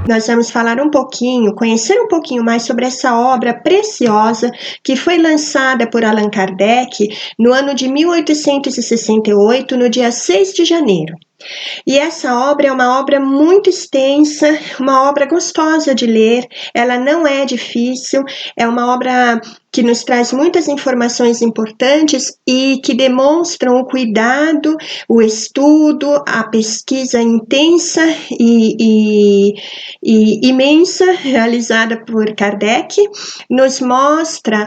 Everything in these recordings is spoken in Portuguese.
nós vamos falar um pouquinho, conhecer um pouquinho mais sobre essa obra preciosa que foi lançada por Allan Kardec no ano de 1868, no dia 6 de janeiro. E essa obra é uma obra muito extensa, uma obra gostosa de ler, ela não é difícil, é uma obra que nos traz muitas informações importantes e que demonstram o cuidado, o estudo, a pesquisa intensa e imensa realizada por Kardec, nos mostra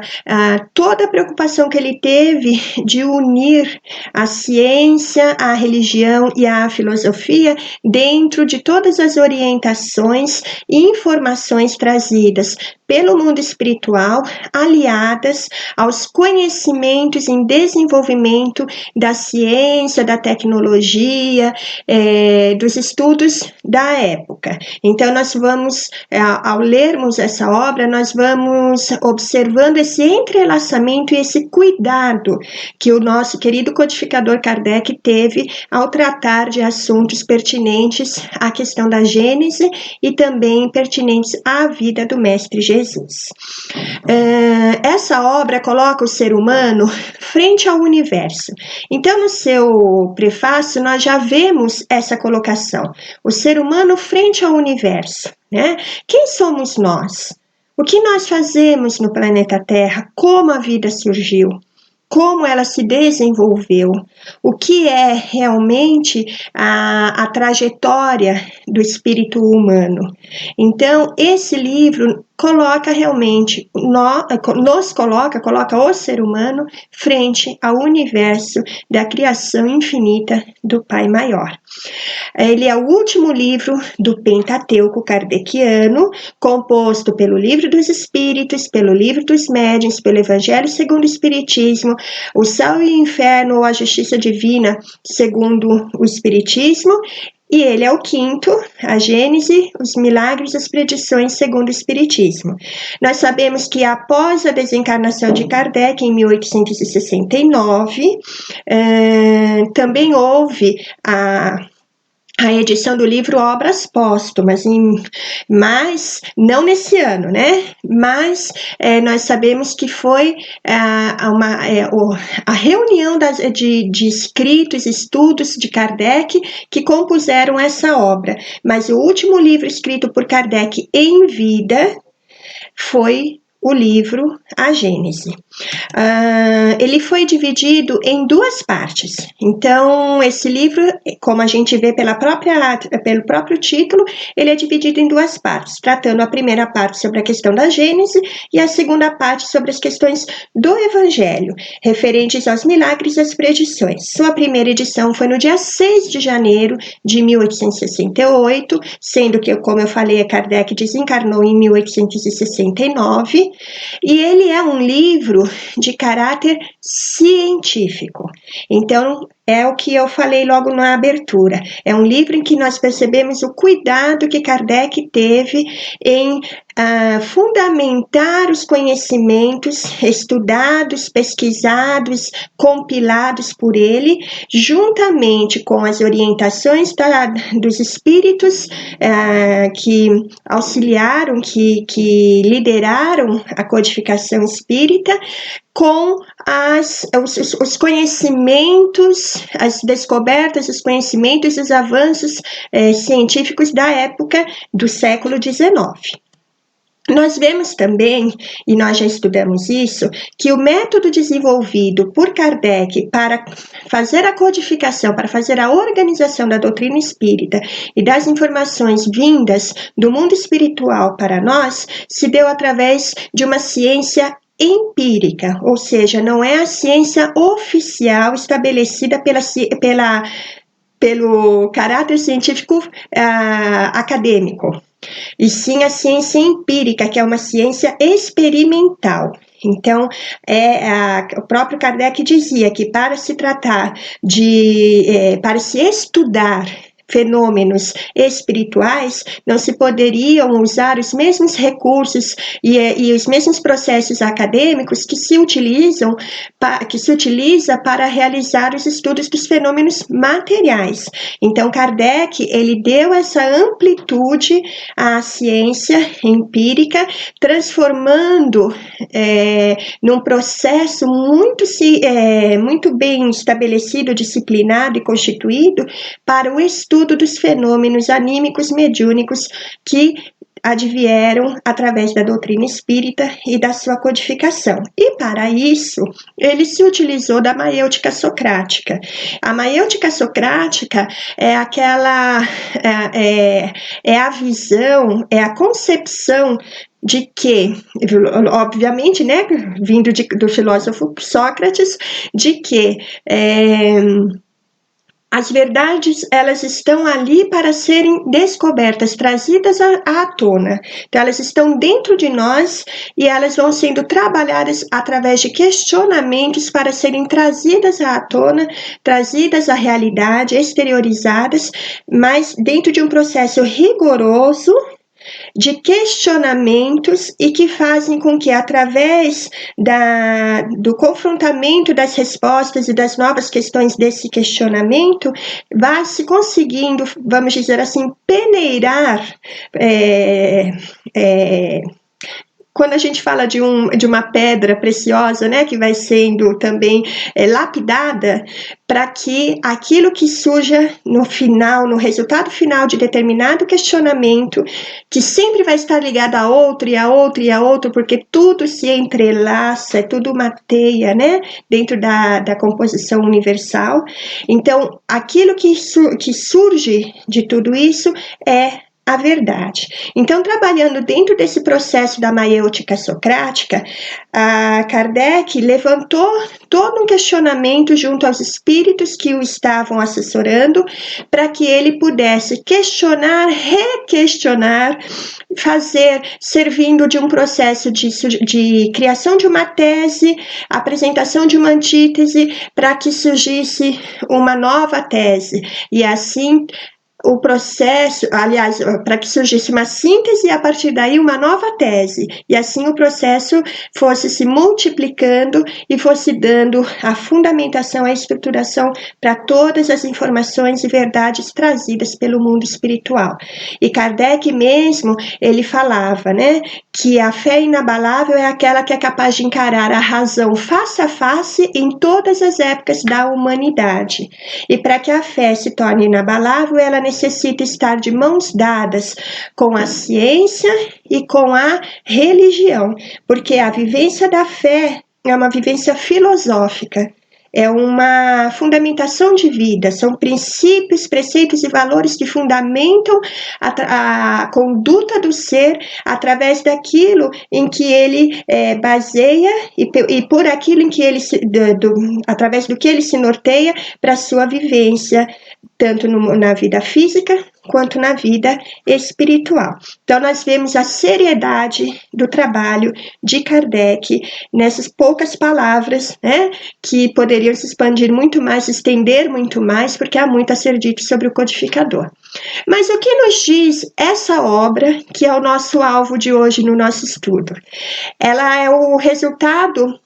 toda a preocupação que ele teve de unir a ciência, a religião e a filosofia dentro de todas as orientações e informações trazidas pelo mundo espiritual, aliadas aos conhecimentos em desenvolvimento da ciência, da tecnologia, dos estudos da época. Então, nós vamos, ao lermos essa obra, nós vamos observando esse entrelaçamento e esse cuidado que o nosso querido codificador Kardec teve ao tratar de assuntos pertinentes à questão da Gênese e também pertinentes à vida do Mestre Jesus. Essa obra coloca o ser humano frente ao universo. Então, no seu prefácio, nós já vemos essa colocação. O ser humano frente ao universo, né? Quem somos nós? O que nós fazemos no planeta Terra? Como a vida surgiu? Como ela se desenvolveu, o que é realmente a trajetória do espírito humano. Então, esse livro coloca realmente, coloca o ser humano frente ao universo da criação infinita do Pai Maior. Ele é o último livro do Pentateuco kardeciano, composto pelo Livro dos Espíritos, pelo Livro dos Médiuns, pelo Evangelho segundo o Espiritismo, o Céu e o Inferno ou a Justiça Divina segundo o Espiritismo, e ele é o quinto, a Gênese, os Milagres e as Predições segundo o Espiritismo. Nós sabemos que após a desencarnação de Kardec, em 1869, também houve a edição do livro Obras Póstumas, mas não nesse ano, né? Mas nós sabemos que foi a reunião de escritos, estudos de Kardec que compuseram essa obra. Mas o último livro escrito por Kardec em vida foi o livro A Gênese. Ele foi dividido em duas partes. Então, esse livro, como a gente vê pelo próprio título, ele é dividido em duas partes, tratando a primeira parte sobre a questão da Gênese e a segunda parte sobre as questões do Evangelho, referentes aos milagres e às predições. Sua primeira edição foi no dia 6 de janeiro de 1868, sendo que, como eu falei, Kardec desencarnou em 1869, e ele é um livro de caráter científico. Então, é o que eu falei logo na abertura. É um livro em que nós percebemos o cuidado que Kardec teve em fundamentar os conhecimentos estudados, pesquisados, compilados por ele, juntamente com as orientações dos espíritos que auxiliaram, que lideraram a codificação espírita, com os conhecimentos, as descobertas, os conhecimentos e os avanços científicos da época do século XIX. Nós vemos também, e nós já estudamos isso, que o método desenvolvido por Kardec para fazer a codificação, para fazer a organização da doutrina espírita e das informações vindas do mundo espiritual para nós, se deu através de uma ciência empírica, ou seja, não é a ciência oficial estabelecida pelo caráter científico acadêmico, e sim a ciência empírica, que é uma ciência experimental. Então, o próprio Kardec dizia que para se tratar para se estudar, fenômenos espirituais, não se poderiam usar os mesmos recursos e os mesmos processos acadêmicos que se utiliza para realizar os estudos dos fenômenos materiais. Então, Kardec, ele deu essa amplitude à ciência empírica, transformando num processo muito bem estabelecido, disciplinado e constituído para o estudo dos fenômenos anímicos mediúnicos que advieram através da doutrina espírita e da sua codificação. E para isso, ele se utilizou da maiêutica socrática. A maiêutica socrática é a visão, é a concepção de que, obviamente, né, vindo do filósofo Sócrates, de que as verdades, elas estão ali para serem descobertas, trazidas à tona. Então, elas estão dentro de nós e elas vão sendo trabalhadas através de questionamentos para serem trazidas à tona, trazidas à realidade, exteriorizadas, mas dentro de um processo rigoroso de questionamentos e que fazem com que, através do confrontamento das respostas e das novas questões desse questionamento, vá se conseguindo, vamos dizer assim, peneirar quando a gente fala de uma pedra preciosa, né, que vai sendo também lapidada, para que aquilo que surja no final, no resultado final de determinado questionamento, que sempre vai estar ligado a outro e a outro e a outro, porque tudo se entrelaça, é tudo uma teia, né, dentro da composição universal. Então, aquilo que surge de tudo isso é a verdade. Então, trabalhando dentro desse processo da maiêutica socrática, Kardec levantou todo um questionamento junto aos espíritos que o estavam assessorando, para que ele pudesse questionar, requestionar, servindo de um processo de criação de uma tese, apresentação de uma antítese, para que surgisse uma nova tese. E assim, o processo, aliás, para que surgisse uma síntese e a partir daí uma nova tese, e assim o processo fosse se multiplicando e fosse dando a fundamentação, a estruturação para todas as informações e verdades trazidas pelo mundo espiritual. E Kardec mesmo, ele falava, né, que a fé inabalável é aquela que é capaz de encarar a razão face a face em todas as épocas da humanidade. E para que a fé se torne inabalável, ela necessita estar de mãos dadas com a ciência e com a religião, porque a vivência da fé é uma vivência filosófica, é uma fundamentação de vida, são princípios, preceitos e valores que fundamentam a conduta do ser através daquilo em que ele baseia e por aquilo em que ele através do que ele se norteia para a sua vivência, tanto na vida física quanto na vida espiritual. Então, nós vemos a seriedade do trabalho de Kardec nessas poucas palavras, né, que poderiam se expandir muito mais, estender muito mais, porque há muito a ser dito sobre o codificador. Mas o que nos diz essa obra, que é o nosso alvo de hoje no nosso estudo? Ela é o resultado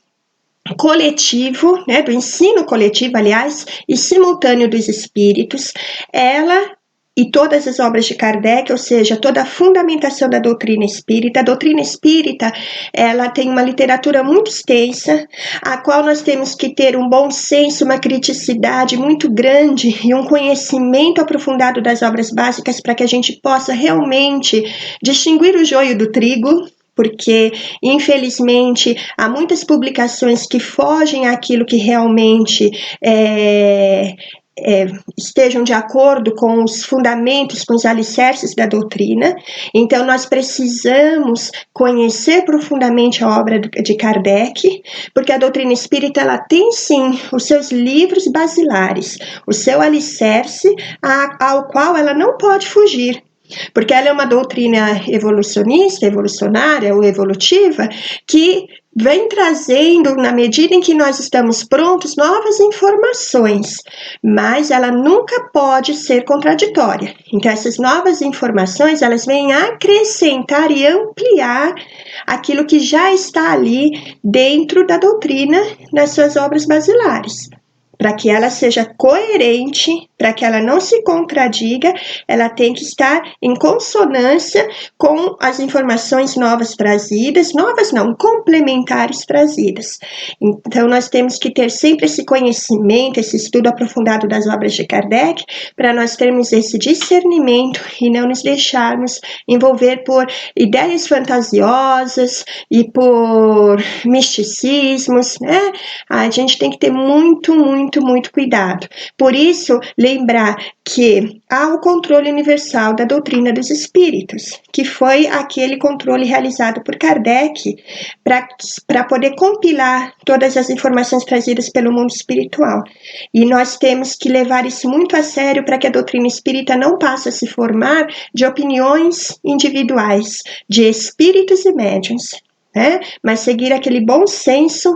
coletivo, né, do ensino coletivo, aliás, e simultâneo dos espíritos. Ela e todas as obras de Kardec, ou seja, toda a fundamentação da doutrina espírita. A doutrina espírita, ela tem uma literatura muito extensa, a qual nós temos que ter um bom senso, uma criticidade muito grande e um conhecimento aprofundado das obras básicas para que a gente possa realmente distinguir o joio do trigo, porque, infelizmente, há muitas publicações que fogem àquilo que realmente estejam de acordo com os fundamentos, com os alicerces da doutrina. Então, nós precisamos conhecer profundamente a obra de Kardec, porque a doutrina espírita, ela tem, sim, os seus livros basilares, o seu alicerce, ao qual ela não pode fugir, porque ela é uma doutrina evolucionista, evolucionária ou evolutiva, que vem trazendo, na medida em que nós estamos prontos, novas informações, mas ela nunca pode ser contraditória. Então, essas novas informações, elas vêm acrescentar e ampliar aquilo que já está ali dentro da doutrina nas suas obras basilares. Para que ela seja coerente, para que ela não se contradiga, ela tem que estar em consonância com as informações novas trazidas, novas não, complementares trazidas. Então, nós temos que ter sempre esse conhecimento, esse estudo aprofundado das obras de Kardec, para nós termos esse discernimento e não nos deixarmos envolver por ideias fantasiosas e por misticismos, né? A gente tem que ter muito cuidado. Por isso, lembrar que há o controle universal da doutrina dos espíritos, que foi aquele controle realizado por Kardec para poder compilar todas as informações trazidas pelo mundo espiritual. E nós temos que levar isso muito a sério para que a doutrina espírita não passe a se formar de opiniões individuais, de espíritos e médiuns, né? Mas seguir aquele bom senso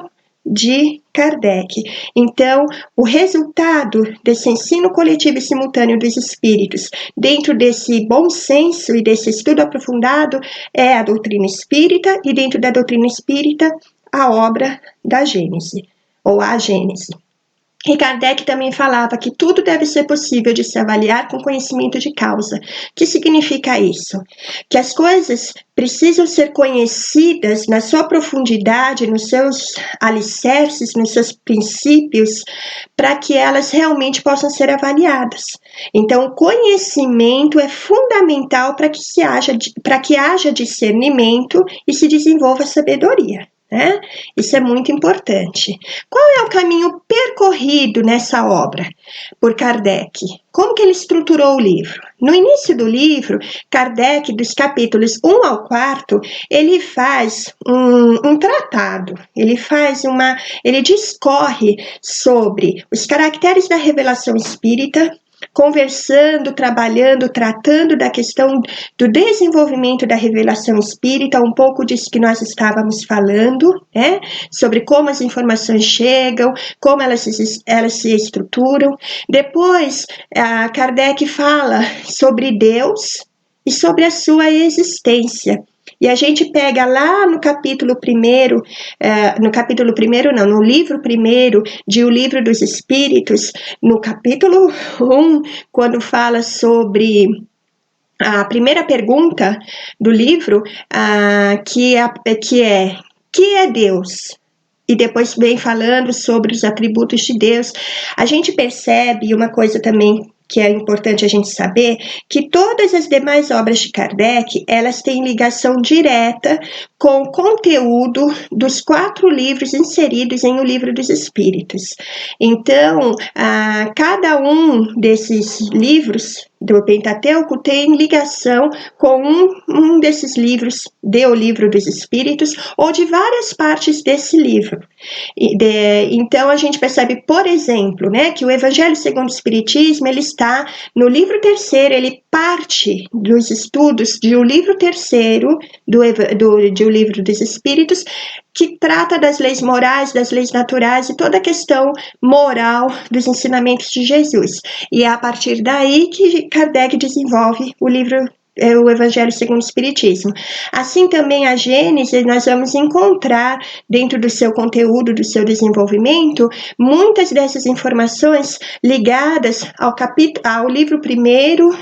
de Kardec. Então, o resultado desse ensino coletivo e simultâneo dos espíritos, dentro desse bom senso e desse estudo aprofundado, é a doutrina espírita, e dentro da doutrina espírita, a obra da Gênese, ou a Gênese. E Kardec também falava que tudo deve ser possível de se avaliar com conhecimento de causa. O que significa isso? Que as coisas precisam ser conhecidas na sua profundidade, nos seus alicerces, nos seus princípios, para que elas realmente possam ser avaliadas. Então, o conhecimento é fundamental para que haja discernimento e se desenvolva a sabedoria. Né? Isso é muito importante. Qual é o caminho percorrido nessa obra por Kardec? Como que ele estruturou o livro? No início do livro, Kardec, dos capítulos 1 ao 4, ele faz um tratado, ele discorre sobre os caracteres da revelação espírita, conversando, trabalhando, tratando da questão do desenvolvimento da revelação espírita, um pouco disso que nós estávamos falando, né? Sobre como as informações chegam, como elas se estruturam. Depois, Kardec fala sobre Deus e sobre a sua existência. E a gente pega lá no livro primeiro de O Livro dos Espíritos, no capítulo 1, quando fala sobre a primeira pergunta do livro, que é Deus? E depois vem falando sobre os atributos de Deus. A gente percebe uma coisa também que é importante a gente saber, que todas as demais obras de Kardec, elas têm ligação direta com o conteúdo dos 4 livros inseridos em O Livro dos Espíritos. Então, cada um desses livros do Pentateuco tem ligação com um desses livros de O Livro dos Espíritos ou de várias partes desse livro. Então, a gente percebe, por exemplo, né, que o Evangelho segundo o Espiritismo, ele está no livro 3º, ele parte dos estudos de O Livro 3º de O Livro dos Espíritos, que trata das leis morais, das leis naturais e toda a questão moral dos ensinamentos de Jesus. E é a partir daí que Kardec desenvolve o Evangelho segundo o Espiritismo. Assim também a Gênese, nós vamos encontrar dentro do seu conteúdo, do seu desenvolvimento, muitas dessas informações ligadas ao livro 1º,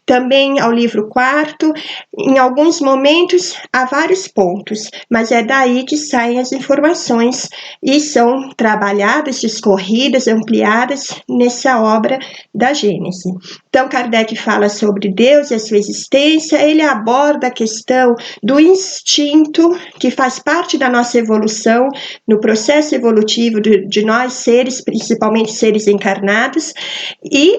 também ao livro 4º, em alguns momentos a vários pontos, mas é daí que saem as informações e são trabalhadas, discorridas, ampliadas nessa obra da Gênese. Então, Kardec fala sobre Deus e a sua existência, ele aborda a questão do instinto, que faz parte da nossa evolução, no processo evolutivo de nós seres, principalmente seres encarnados,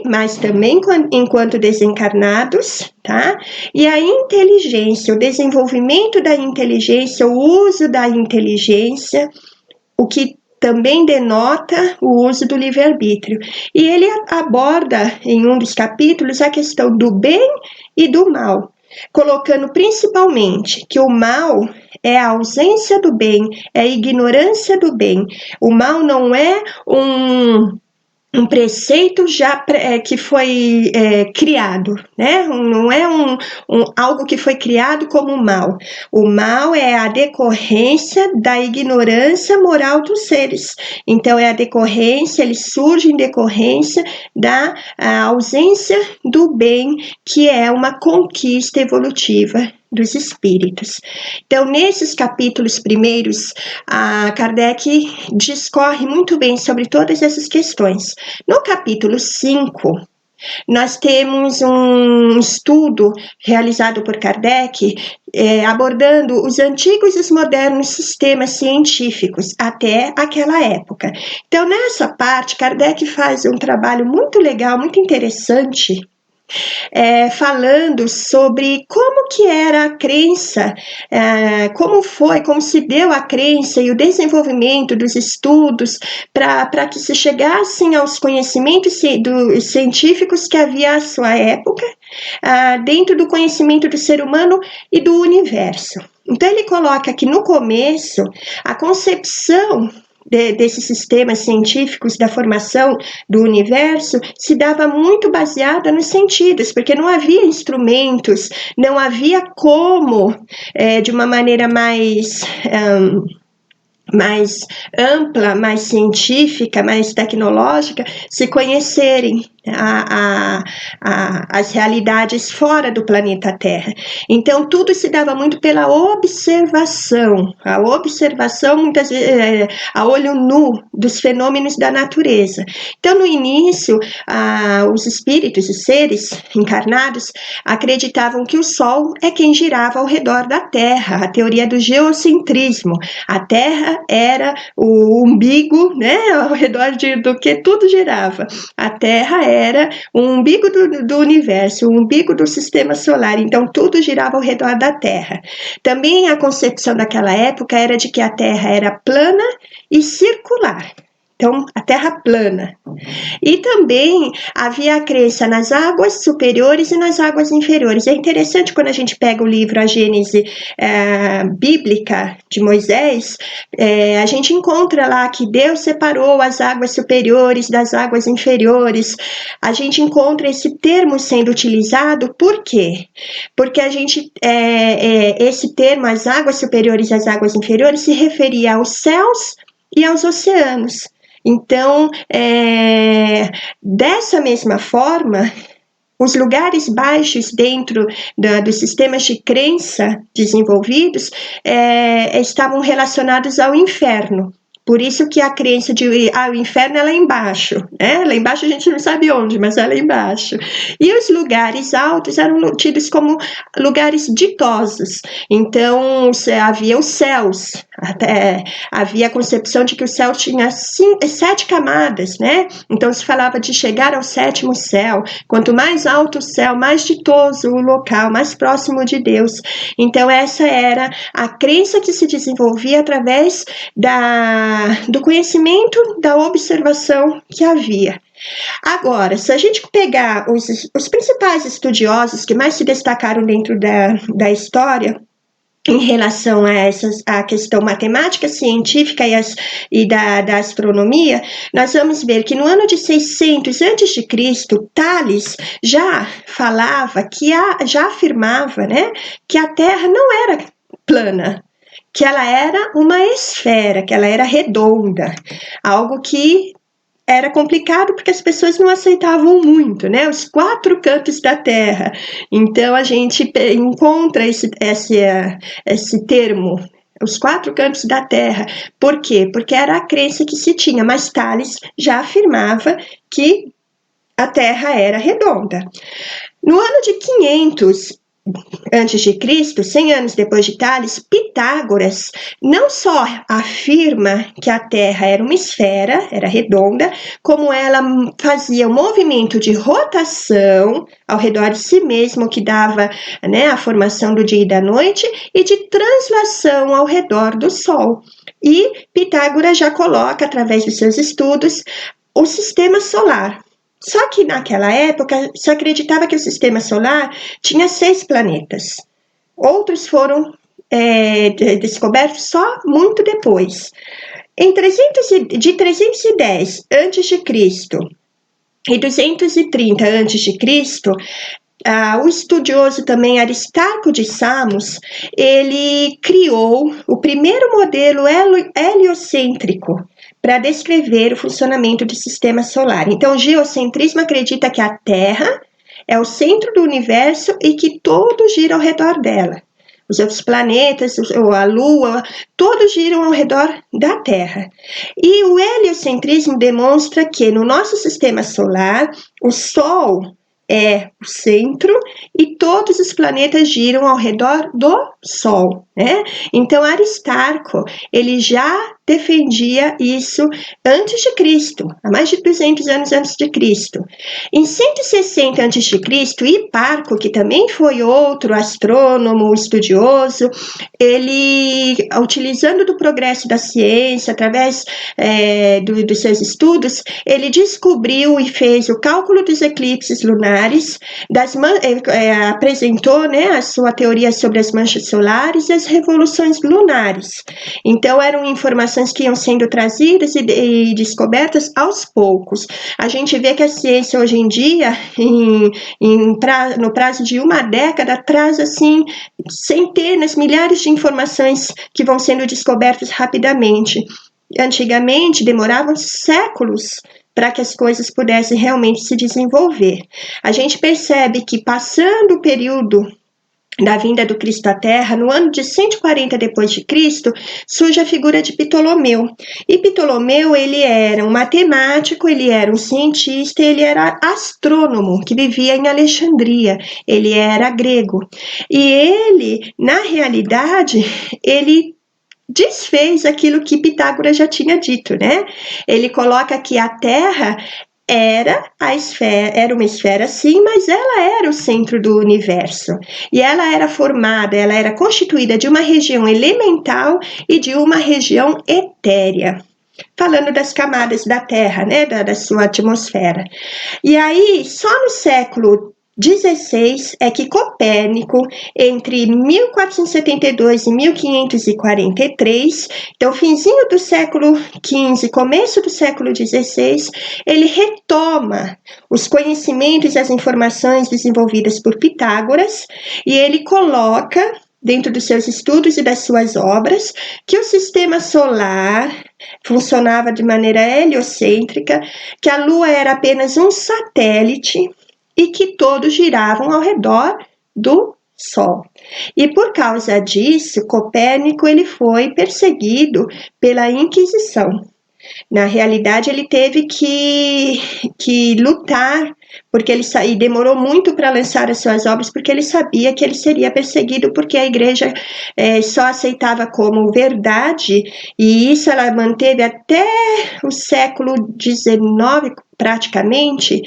mas também enquanto desencarnados, tá? E a inteligência, o desenvolvimento da inteligência, o uso da inteligência, o que também denota o uso do livre-arbítrio. E ele aborda em um dos capítulos a questão do bem e do mal, colocando principalmente que o mal é a ausência do bem, é a ignorância do bem. O mal não é um preceito já que foi criado, né? Não é algo que foi criado como mal. O mal é a decorrência da ignorância moral dos seres. Então, é a decorrência, ele surge em decorrência da ausência do bem, que é uma conquista evolutiva dos espíritos. Então, nesses capítulos primeiros, a Kardec discorre muito bem sobre todas essas questões. No capítulo 5, nós temos um estudo realizado por Kardec abordando os antigos e os modernos sistemas científicos até aquela época. Então, nessa parte, Kardec faz um trabalho muito legal, muito interessante, falando sobre como que era a crença, como se deu a crença e o desenvolvimento dos estudos para que se chegassem aos conhecimentos científicos que havia à sua época, dentro do conhecimento do ser humano e do universo. Então, ele coloca que no começo, a concepção desses sistemas científicos da formação do universo se dava muito baseada nos sentidos, porque não havia instrumentos, não havia como, de uma maneira mais ampla, mais científica, mais tecnológica, se conhecerem as realidades fora do planeta Terra. Então, tudo se dava muito pela observação, muitas vezes, a olho nu dos fenômenos da natureza. Então, no início, os espíritos, os seres encarnados, acreditavam que o Sol é quem girava ao redor da Terra, a teoria do geocentrismo. A Terra era o umbigo, né, ao redor do que tudo girava. A Terra era o umbigo do universo, o umbigo do sistema solar, então tudo girava ao redor da Terra. Também a concepção daquela época era de que a Terra era plana e circular. Então, a Terra plana. E também havia a crença nas águas superiores e nas águas inferiores. É interessante quando a gente pega o livro A Gênese Bíblica de Moisés, a gente encontra lá que Deus separou as águas superiores das águas inferiores. A gente encontra esse termo sendo utilizado, por quê? Porque esse termo, as águas superiores e as águas inferiores, se referia aos céus e aos oceanos. Então, dessa mesma forma, os lugares baixos dentro dos sistemas de crença desenvolvidos estavam relacionados ao inferno. Por isso que a crença de o inferno é lá embaixo, né? Lá embaixo a gente não sabe onde, mas é lá embaixo. E os lugares altos eram tidos como lugares ditosos. Então, havia os céus, havia a concepção de que o céu tinha 7 camadas, né? Então, se falava de chegar ao 7º céu. Quanto mais alto o céu, mais ditoso o local, mais próximo de Deus. Então, essa era a crença que se desenvolvia através do conhecimento, da observação que havia. Agora, se a gente pegar os principais estudiosos que mais se destacaram dentro da história, em relação a questão matemática, científica e da astronomia, nós vamos ver que no ano de 600 a.C., Tales já falava, já afirmava, né, que a Terra não era plana, que ela era uma esfera, que ela era redonda, algo que era complicado porque as pessoas não aceitavam muito, né? Os 4 cantos da Terra. Então, a gente encontra esse termo, os 4 cantos da Terra. Por quê? Porque era a crença que se tinha, mas Tales já afirmava que a Terra era redonda. No ano de 500 antes de Cristo, 100 anos depois de Tales, Pitágoras não só afirma que a Terra era uma esfera, era redonda, como ela fazia um movimento de rotação ao redor de si mesmo, que dava, né, a formação do dia e da noite, e de translação ao redor do Sol. E Pitágoras já coloca, através dos seus estudos, o sistema solar. Só que naquela época se acreditava que o sistema solar tinha 6 planetas. Outros foram descoberto só muito depois. De 310 a.C. e 230 a.C., o estudioso também Aristarco de Samos, ele criou o primeiro modelo heliocêntrico para descrever o funcionamento do sistema solar. Então, o geocentrismo acredita que a Terra é o centro do universo e que tudo gira ao redor dela. Os outros planetas, a Lua, todos giram ao redor da Terra. E o heliocentrismo demonstra que no nosso sistema solar, o Sol é o centro e todos os planetas giram ao redor do Sol, né? Então, Aristarco, ele já defendia isso antes de Cristo, há mais de 200 anos antes de Cristo. Em 160 antes de Cristo, Hiparco, que também foi outro astrônomo estudioso, ele, utilizando do progresso da ciência, através dos seus estudos, ele descobriu e fez o cálculo dos eclipses lunares, apresentou, né, a sua teoria sobre as manchas solares e as revoluções lunares. Então, eram informações que iam sendo trazidas e descobertas aos poucos. A gente vê que a ciência hoje em dia, no prazo de uma década, traz assim centenas, milhares de informações que vão sendo descobertas rapidamente. Antigamente, demoravam séculos para que as coisas pudessem realmente se desenvolver. A gente percebe que, passando o período da vinda do Cristo à Terra, no ano de 140 depois de Cristo, surge a figura de Ptolomeu. E Ptolomeu, ele era um matemático, ele era um cientista, ele era astrônomo, que vivia em Alexandria, ele era grego. E ele, na realidade, ele desfez aquilo que Pitágoras já tinha dito, né? Ele coloca que a Terra era uma esfera sim, mas ela era o centro do universo. E ela era constituída de uma região elemental e de uma região etérea. Falando das camadas da Terra, né, da sua atmosfera. E aí, só no século 16 é que Copérnico, entre 1472 e 1543, então finzinho do século XV, começo do século XVI, ele retoma os conhecimentos e as informações desenvolvidas por Pitágoras e ele coloca dentro dos seus estudos e das suas obras que o sistema solar funcionava de maneira heliocêntrica, que a Lua era apenas um satélite e que todos giravam ao redor do Sol. E por causa disso, Copérnico ele foi perseguido pela Inquisição. Na realidade, ele teve que lutar, porque ele demorou muito para lançar as suas obras, porque ele sabia que ele seria perseguido, porque a igreja só aceitava como verdade, e isso ela manteve até o século XIX, praticamente,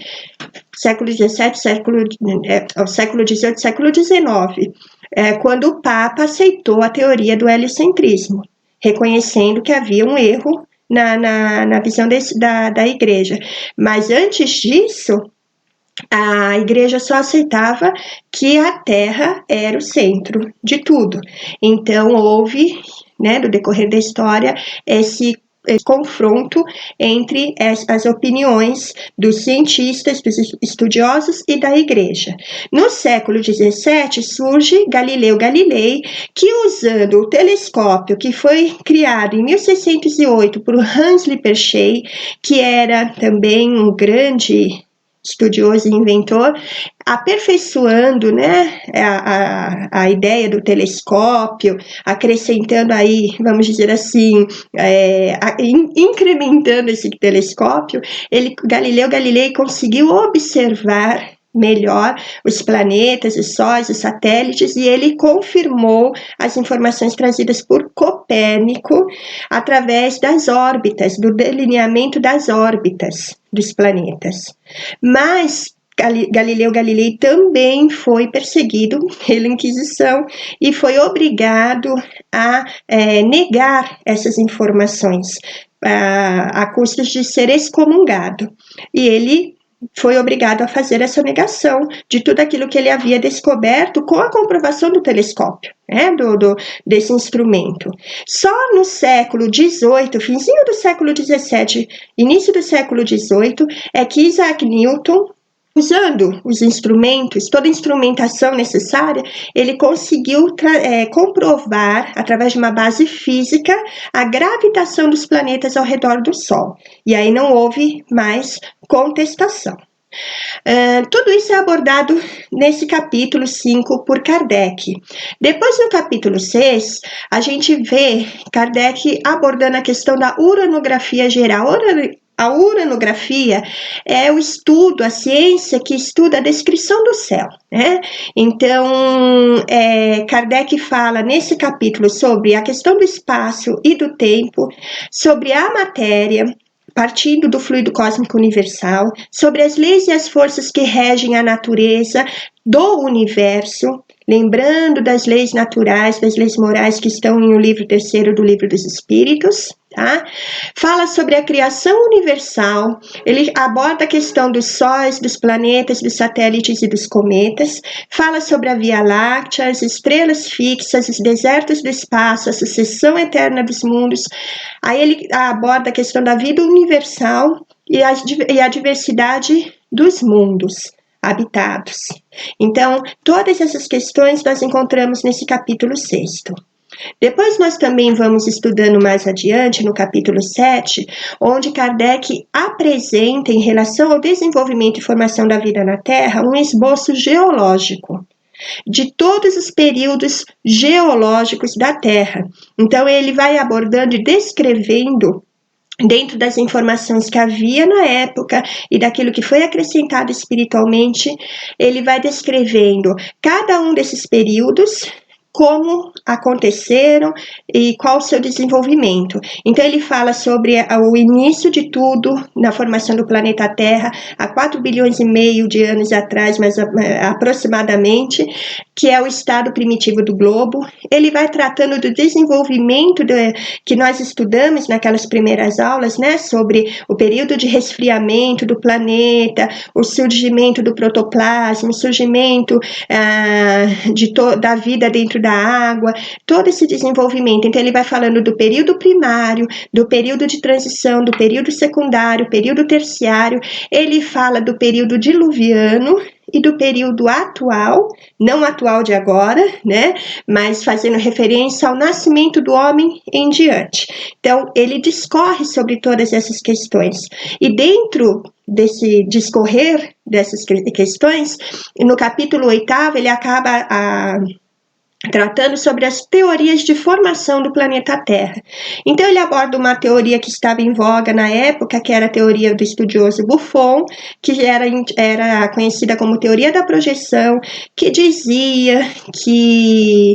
século XVII, século XVIII, século XIX, quando o Papa aceitou a teoria do heliocentrismo, reconhecendo que havia um erro na visão da igreja. Mas antes disso, a igreja só aceitava que a Terra era o centro de tudo. Então, houve, né, no decorrer da história, esse confronto entre as opiniões dos cientistas, dos estudiosos e da igreja. No século XVII surge Galileu Galilei, que usando o telescópio que foi criado em 1608 por Hans Lippershey, que era também um grande estudioso e inventor, aperfeiçoando, né, a ideia do telescópio, acrescentando aí, vamos dizer assim, incrementando esse telescópio, Galileu Galilei conseguiu observar melhor os planetas, os sóis, os satélites, e ele confirmou as informações trazidas por Copérnico através das órbitas, do delineamento das órbitas dos planetas. Mas Galileu Galilei também foi perseguido pela Inquisição e foi obrigado a negar essas informações a custos de ser excomungado. E ele foi obrigado a fazer essa negação de tudo aquilo que ele havia descoberto com a comprovação do telescópio, né, desse instrumento. Só no século XVIII, finzinho do século XVII, início do século XVIII, é que Isaac Newton, usando os instrumentos, toda a instrumentação necessária, ele conseguiu comprovar, através de uma base física, a gravitação dos planetas ao redor do Sol. E aí não houve mais contestação. Tudo isso é abordado nesse capítulo 5 por Kardec. Depois, no capítulo 6, a gente vê Kardec abordando a questão da uranografia geral. A uranografia é o estudo, a ciência que estuda a descrição do céu, né? Então, Kardec fala nesse capítulo sobre a questão do espaço e do tempo, sobre a matéria, partindo do fluido cósmico universal, sobre as leis e as forças que regem a natureza do universo, lembrando das leis naturais, das leis morais que estão em o livro 3º do Livro dos Espíritos, tá? Fala sobre a criação universal, ele aborda a questão dos sóis, dos planetas, dos satélites e dos cometas, fala sobre a Via Láctea, as estrelas fixas, os desertos do espaço, a sucessão eterna dos mundos. Aí ele aborda a questão da vida universal e a diversidade dos mundos habitados. Então, todas essas questões nós encontramos nesse capítulo 6º. Depois nós também vamos estudando mais adiante, no capítulo 7, onde Kardec apresenta, em relação ao desenvolvimento e formação da vida na Terra, um esboço geológico de todos os períodos geológicos da Terra. Então, ele vai abordando e descrevendo, dentro das informações que havia na época e daquilo que foi acrescentado espiritualmente, ele vai descrevendo cada um desses períodos, como aconteceram e qual o seu desenvolvimento. Então ele fala sobre o início de tudo na formação do planeta Terra, há 4 bilhões e meio de anos atrás, mas aproximadamente, que é o estado primitivo do globo. Ele vai tratando do desenvolvimento que nós estudamos naquelas primeiras aulas, né, sobre o período de resfriamento do planeta, o surgimento do protoplasma, o surgimento da vida dentro da água, todo esse desenvolvimento. Então ele vai falando do período primário, do período de transição, do período secundário, período terciário, ele fala do período diluviano e do período atual, não atual de agora, né, mas fazendo referência ao nascimento do homem em diante. Então, ele discorre sobre todas essas questões. E dentro desse discorrer dessas questões, no capítulo 8º, ele acaba tratando sobre as teorias de formação do planeta Terra. Então ele aborda uma teoria que estava em voga na época, que era a teoria do estudioso Buffon, que era conhecida como teoria da projeção, que dizia que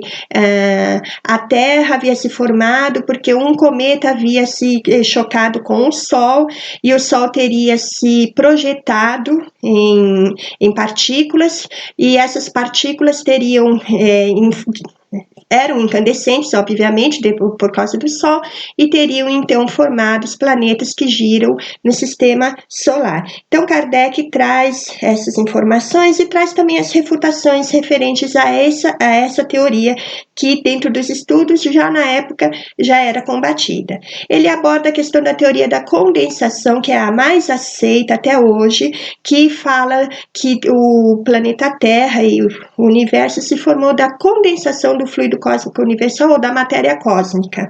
a Terra havia se formado porque um cometa havia se chocado com o Sol, e o Sol teria se projetado em partículas, e essas partículas eram incandescentes, obviamente, por causa do Sol, e teriam então formado os planetas que giram no sistema solar. Então Kardec traz essas informações e traz também as refutações referentes a essa teoria, que dentro dos estudos, já na época, já era combatida. Ele aborda a questão da teoria da condensação, que é a mais aceita até hoje, que fala que o planeta Terra e o universo se formou da condensação do fluido cósmico universal ou da matéria cósmica.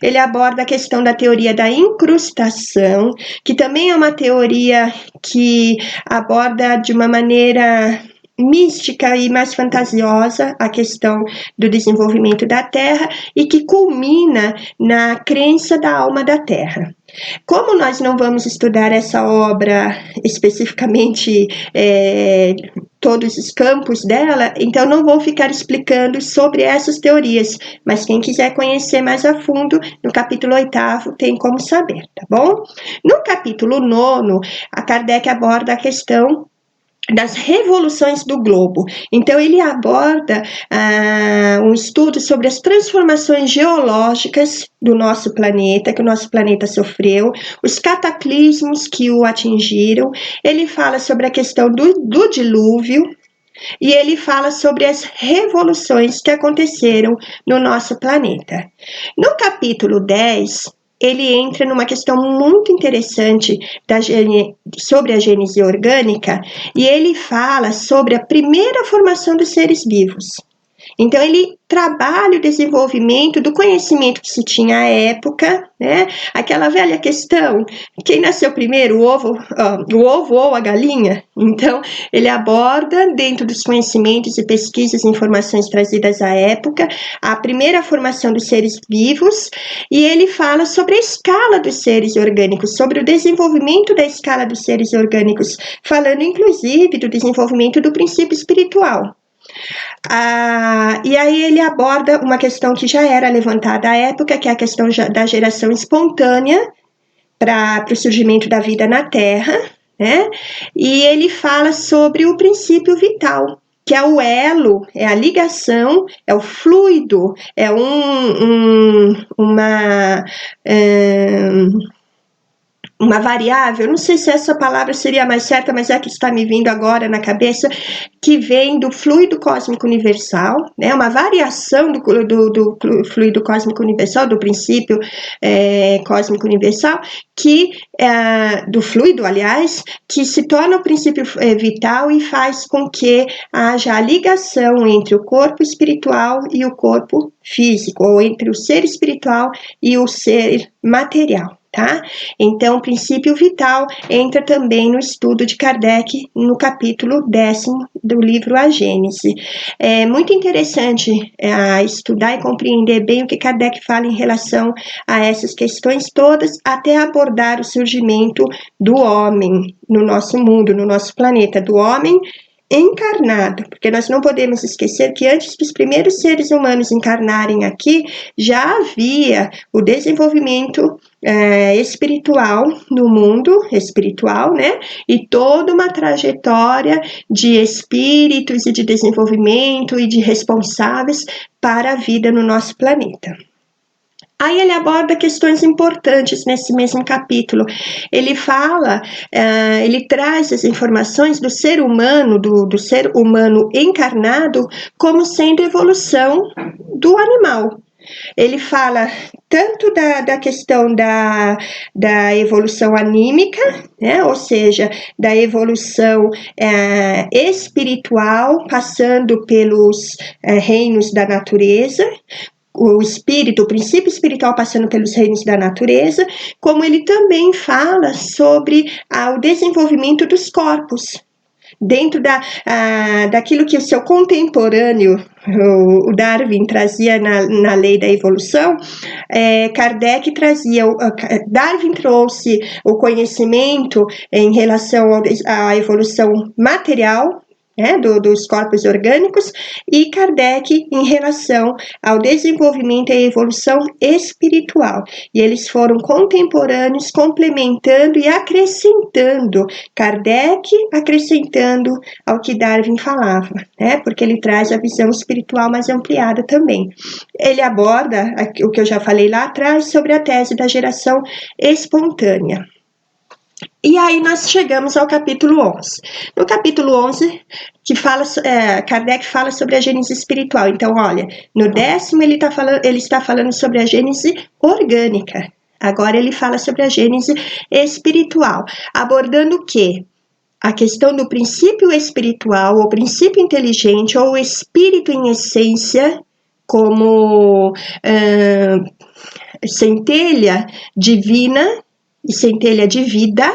Ele aborda a questão da teoria da incrustação, que também é uma teoria que aborda de uma maneira mística e mais fantasiosa a questão do desenvolvimento da Terra, e que culmina na crença da alma da Terra. Como nós não vamos estudar essa obra especificamente, todos os campos dela, então não vou ficar explicando sobre essas teorias, mas quem quiser conhecer mais a fundo, no capítulo 8º tem como saber, tá bom? No capítulo 9º, a Kardec aborda a questão das revoluções do globo. Então, ele aborda um estudo sobre as transformações geológicas do nosso planeta, que o nosso planeta sofreu, os cataclismos que o atingiram. Ele fala sobre a questão do dilúvio, e ele fala sobre as revoluções que aconteceram no nosso planeta. No capítulo 10, ele entra numa questão muito interessante sobre a gênese orgânica, e ele fala sobre a primeira formação dos seres vivos. Então, ele trabalha o desenvolvimento do conhecimento que se tinha à época, né? Aquela velha questão, quem nasceu primeiro, o ovo ou a galinha? Então, ele aborda, dentro dos conhecimentos e pesquisas e informações trazidas à época, a primeira formação dos seres vivos, e ele fala sobre a escala dos seres orgânicos, sobre o desenvolvimento da escala dos seres orgânicos, falando inclusive do desenvolvimento do princípio espiritual. E aí ele aborda uma questão que já era levantada à época, que é a questão da geração espontânea para o surgimento da vida na Terra, né? E ele fala sobre o princípio vital, que é o elo, é a ligação, é o fluido, é uma variável, não sei se essa palavra seria mais certa, mas é a que está me vindo agora na cabeça, que vem do fluido cósmico universal, né? Uma variação do fluido cósmico universal, do princípio cósmico universal, do fluido, aliás, que se torna o princípio vital e faz com que haja a ligação entre o corpo espiritual e o corpo físico, ou entre o ser espiritual e o ser material. Tá? Então, o princípio vital entra também no estudo de Kardec, no capítulo 10º do livro A Gênese. É muito interessante estudar e compreender bem o que Kardec fala em relação a essas questões todas, até abordar o surgimento do homem no nosso mundo, no nosso planeta, do homem encarnado, porque nós não podemos esquecer que antes dos primeiros seres humanos encarnarem aqui, já havia o desenvolvimento espiritual no mundo espiritual, né? E toda uma trajetória de espíritos e de desenvolvimento e de responsáveis para a vida no nosso planeta. Aí ele aborda questões importantes nesse mesmo capítulo. Ele fala, ele traz as informações do ser humano, do ser humano encarnado, como sendo evolução do animal. Ele fala tanto da questão da evolução anímica, né? Ou seja, da evolução espiritual, passando pelos reinos da natureza, o espírito, o princípio espiritual passando pelos reinos da natureza, como ele também fala sobre o desenvolvimento dos corpos, dentro daquilo que o seu contemporâneo, o Darwin, trazia na lei da evolução. Kardec trazia, Darwin trouxe o conhecimento em relação à evolução material, dos corpos orgânicos, e Kardec em relação ao desenvolvimento e evolução espiritual. E eles foram contemporâneos, complementando e acrescentando, Kardec acrescentando ao que Darwin falava, porque ele traz a visão espiritual mais ampliada também. Ele aborda o que eu já falei lá atrás sobre a tese da geração espontânea. E aí nós chegamos ao capítulo 11. No capítulo 11, Kardec fala sobre a gênese espiritual. Então, olha, no 10º ele está falando sobre a gênese orgânica. Agora ele fala sobre a gênese espiritual, abordando o quê? A questão do princípio espiritual, ou princípio inteligente, ou o espírito em essência, como centelha divina e centelha de vida,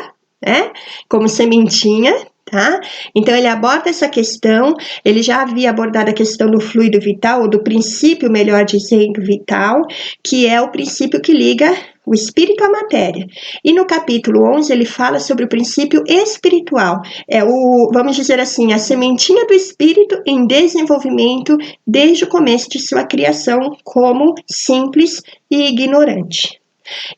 como sementinha, tá? Então ele aborda essa questão. Ele já havia abordado a questão do fluido vital, ou do princípio, melhor dizendo, vital, que é o princípio que liga o espírito à matéria. E no capítulo 11 ele fala sobre o princípio espiritual, vamos dizer assim, a sementinha do espírito em desenvolvimento desde o começo de sua criação como simples e ignorante.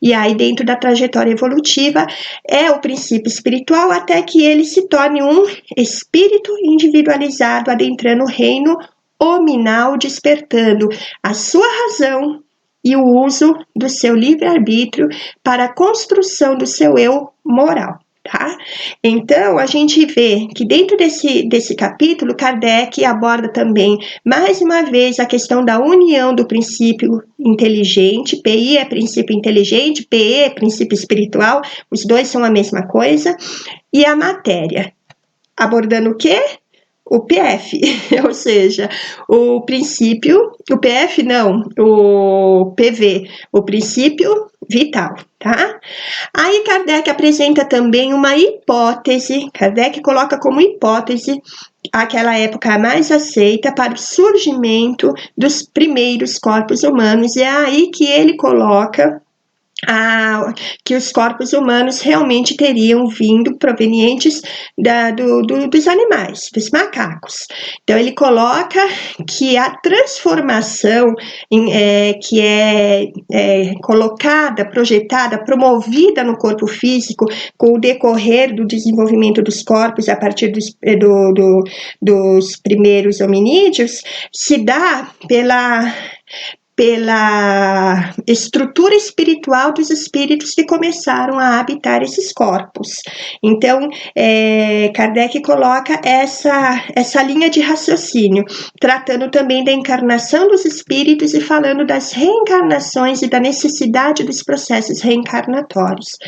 E aí, dentro da trajetória evolutiva, é o princípio espiritual até que ele se torne um espírito individualizado, adentrando o reino hominal, despertando a sua razão e o uso do seu livre-arbítrio para a construção do seu eu moral. Tá? Então, a gente vê que dentro desse capítulo, Kardec aborda também, mais uma vez, a questão da união do princípio inteligente, PI é princípio inteligente, PE é princípio espiritual, os dois são a mesma coisa, e a matéria, abordando o quê? O PF, ou seja, o princípio, o PF não, o PV, o princípio vital, tá? Aí Kardec apresenta também uma hipótese, Kardec coloca como hipótese aquela época mais aceita para o surgimento dos primeiros corpos humanos, e é aí que ele coloca que os corpos humanos realmente teriam vindo provenientes dos animais, dos macacos. Então, ele coloca que a transformação que é colocada, projetada, promovida no corpo físico com o decorrer do desenvolvimento dos corpos a partir dos primeiros hominídeos, se dá pela estrutura espiritual dos espíritos que começaram a habitar esses corpos. Então, Kardec coloca essa linha de raciocínio, tratando também da encarnação dos espíritos e falando das reencarnações e da necessidade dos processos reencarnatórios.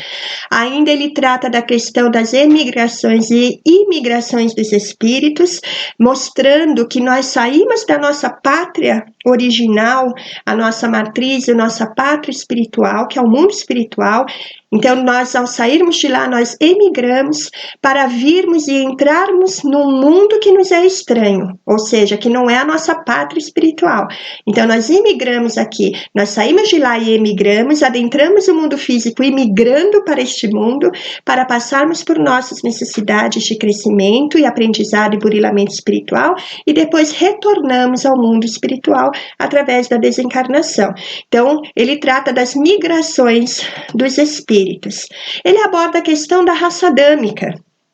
Ainda ele trata da questão das emigrações e imigrações dos espíritos, mostrando que nós saímos da nossa pátria original, a nossa matriz, a nossa pátria espiritual, que é o mundo espiritual. Então, nós, ao sairmos de lá, nós emigramos para virmos e entrarmos num mundo que nos é estranho, ou seja, que não é a nossa pátria espiritual. Então, nós emigramos aqui, nós saímos de lá e emigramos, adentramos o mundo físico, imigrando para este mundo, para passarmos por nossas necessidades de crescimento e aprendizado e burilamento espiritual, e depois retornamos ao mundo espiritual através da desencarnação. Então, ele trata das migrações dos espíritos. Ele aborda a questão da raça adâmica,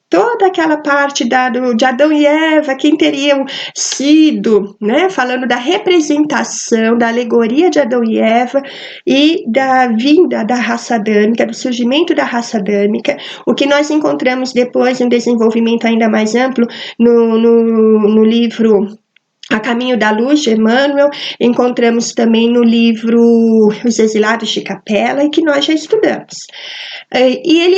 toda aquela parte de Adão e Eva, quem teriam sido, né, falando da representação, da alegoria de Adão e Eva e da vinda da raça adâmica, do surgimento da raça adâmica, o que nós encontramos depois em um desenvolvimento ainda mais amplo no livro A Caminho da Luz, de Emmanuel, encontramos também no livro Os Exilados de Capela, e que nós já estudamos. E ele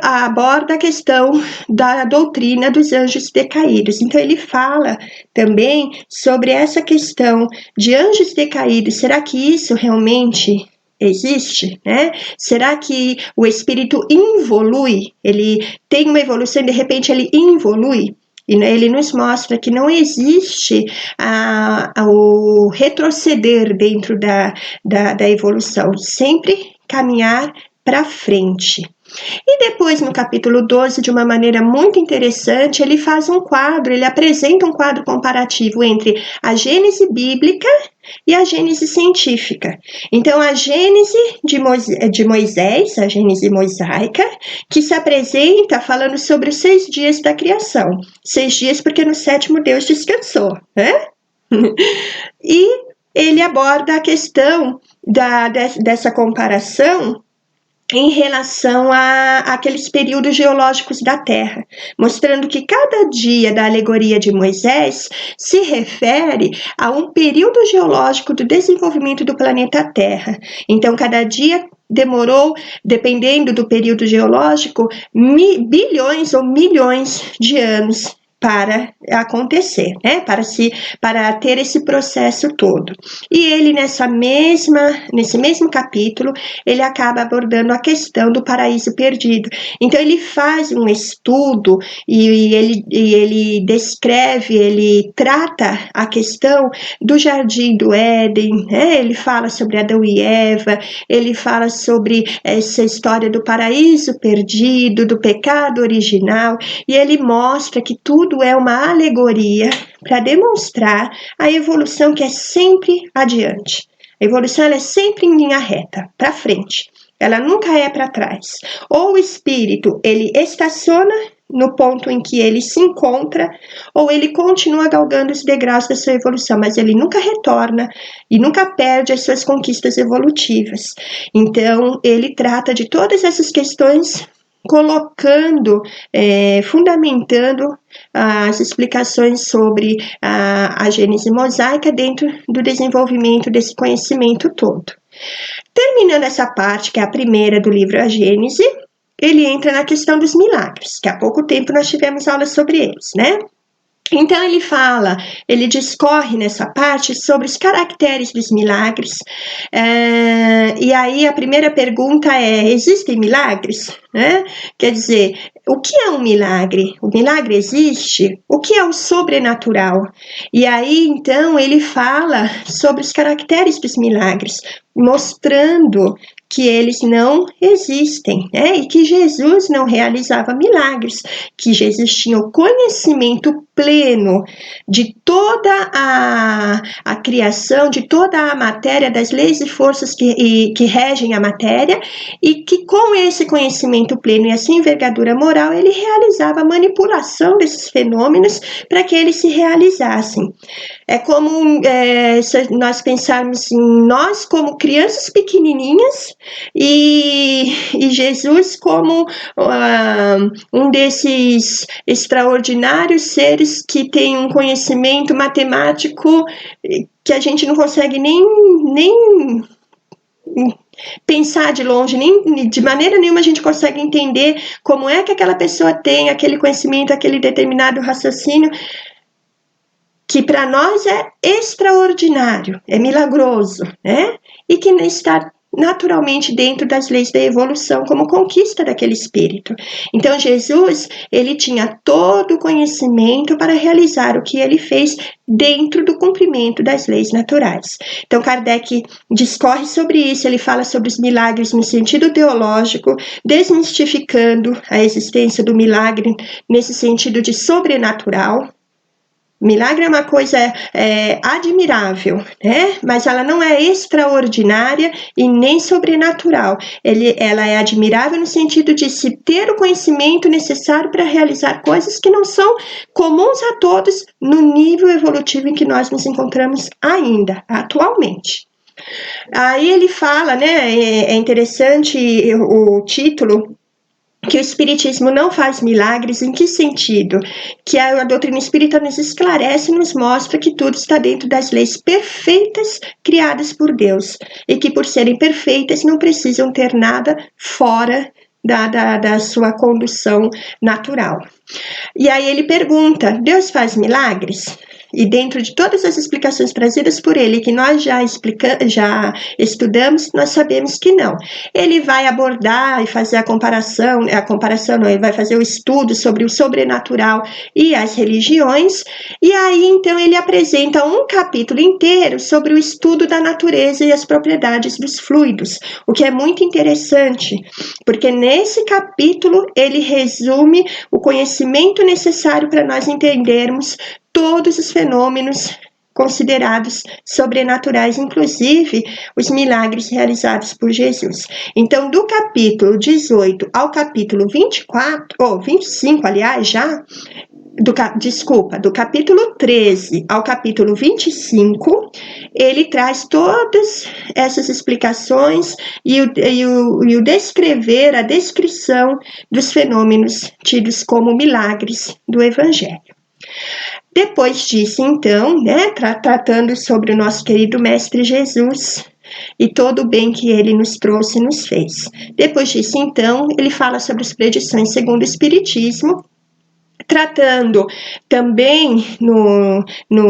aborda a questão da doutrina dos anjos decaídos. Então, ele fala também sobre essa questão de anjos decaídos. Será que isso realmente existe, né? Será que o espírito involui? Ele tem uma evolução e, de repente, ele involui? E ele nos mostra que não existe o retroceder dentro da evolução, sempre caminhar para frente. E depois, no capítulo 12, de uma maneira muito interessante, ele faz um quadro, ele apresenta um quadro comparativo entre a Gênese bíblica e a Gênese científica. Então, a Gênese de Moisés, a Gênese mosaica, que se apresenta falando sobre os 6 dias da criação. 6 dias porque no 7º Deus descansou, né? E ele aborda a questão dessa comparação em relação àqueles períodos geológicos da Terra, mostrando que cada dia da alegoria de Moisés se refere a um período geológico do desenvolvimento do planeta Terra. Então, cada dia demorou, dependendo do período geológico, bilhões ou milhões de anos para acontecer, né? Para ter esse processo todo. E ele, nesse mesmo capítulo, ele acaba abordando a questão do paraíso perdido. Então, ele faz um estudo e ele descreve, ele trata a questão do Jardim do Éden, né? Ele fala sobre Adão e Eva, ele fala sobre essa história do paraíso perdido, do pecado original, e ele mostra que tudo é uma alegoria para demonstrar a evolução, que é sempre adiante. A evolução ela é sempre em linha reta, para frente. ela nunca é para trás. Ou o espírito, ele estaciona no ponto em que ele se encontra, ou ele continua galgando os degraus da sua evolução, mas ele nunca retorna e nunca perde as suas conquistas evolutivas. Então, ele trata de todas essas questões, colocando, fundamentando as explicações sobre a gênese mosaica dentro do desenvolvimento desse conhecimento todo. Terminando essa parte, que é a primeira do livro A Gênese, ele entra na questão dos milagres, que há pouco tempo nós tivemos aulas sobre eles, né? Então ele discorre nessa parte sobre os caracteres dos milagres, e aí a primeira pergunta é: existem milagres? Quer dizer, o que é um milagre? O milagre existe? O que é o sobrenatural? E aí então ele fala sobre os caracteres dos milagres, mostrando que eles não existem, e que Jesus não realizava milagres, que Jesus tinha o conhecimento pleno de toda a criação, de toda a matéria, das leis e forças que regem a matéria, e que com esse conhecimento pleno e essa envergadura moral, ele realizava a manipulação desses fenômenos para que eles se realizassem. É como se nós pensarmos em nós como crianças pequenininhas e Jesus como um desses extraordinários seres que tem um conhecimento matemático que a gente não consegue nem pensar de longe, nem de maneira nenhuma a gente consegue entender como é que aquela pessoa tem aquele conhecimento, aquele determinado raciocínio, que para nós é extraordinário, é milagroso, e que está naturalmente dentro das leis da evolução como conquista daquele espírito. Então Jesus, ele tinha todo o conhecimento para realizar o que ele fez dentro do cumprimento das leis naturais. Então Kardec discorre sobre isso, ele fala sobre os milagres no sentido teológico, desmistificando a existência do milagre nesse sentido de sobrenatural. Milagre é uma coisa admirável, mas ela não é extraordinária e nem sobrenatural. Ela é admirável no sentido de se ter o conhecimento necessário para realizar coisas que não são comuns a todos no nível evolutivo em que nós nos encontramos ainda, atualmente. Aí ele fala, é interessante o título, que o Espiritismo não faz milagres. Em que sentido? Que a doutrina espírita nos esclarece e nos mostra que tudo está dentro das leis perfeitas criadas por Deus, e que por serem perfeitas não precisam ter nada fora da sua condução natural. E aí ele pergunta: Deus faz milagres? E dentro de todas as explicações trazidas por ele, que nós já estudamos, nós sabemos que não. Ele vai abordar e fazer ele vai fazer o estudo sobre o sobrenatural e as religiões, e aí então ele apresenta um capítulo inteiro sobre o estudo da natureza e as propriedades dos fluidos, o que é muito interessante, porque nesse capítulo ele resume o conhecimento necessário para nós entendermos todos os fenômenos considerados sobrenaturais, inclusive os milagres realizados por Jesus. Então, do capítulo 18 ao capítulo 25, aliás, do capítulo 13 ao capítulo 25, ele traz todas essas explicações e o descrever, a descrição dos fenômenos tidos como milagres do Evangelho. Depois disso, então, tratando sobre o nosso querido Mestre Jesus e todo o bem que ele nos trouxe e nos fez. Depois disso, então, ele fala sobre as predições segundo o Espiritismo, tratando também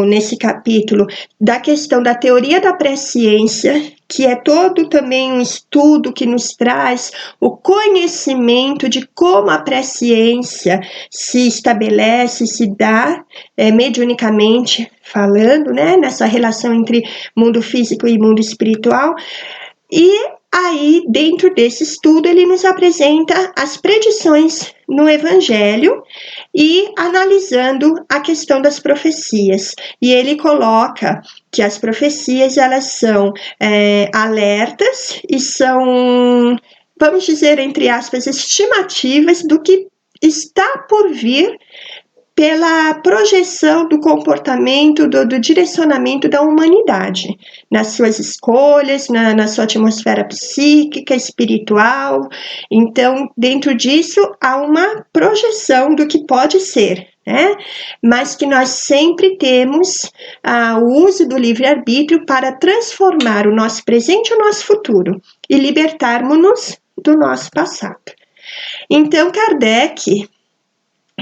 nesse capítulo da questão da teoria da presciência, que é todo também um estudo que nos traz o conhecimento de como a presciência se estabelece, se dá mediunicamente falando, nessa relação entre mundo físico e mundo espiritual. E aí, dentro desse estudo, ele nos apresenta as predições no Evangelho e analisando a questão das profecias. E ele coloca que as profecias, elas são alertas e são vamos dizer, entre aspas, estimativas do que está por vir pela projeção do comportamento, do direcionamento da humanidade, nas suas escolhas, na sua atmosfera psíquica, espiritual. Então, dentro disso, há uma projeção do que pode ser, né? Mas que nós sempre temos o uso do livre-arbítrio para transformar o nosso presente e o nosso futuro e libertarmos-nos do nosso passado. Então, Kardec,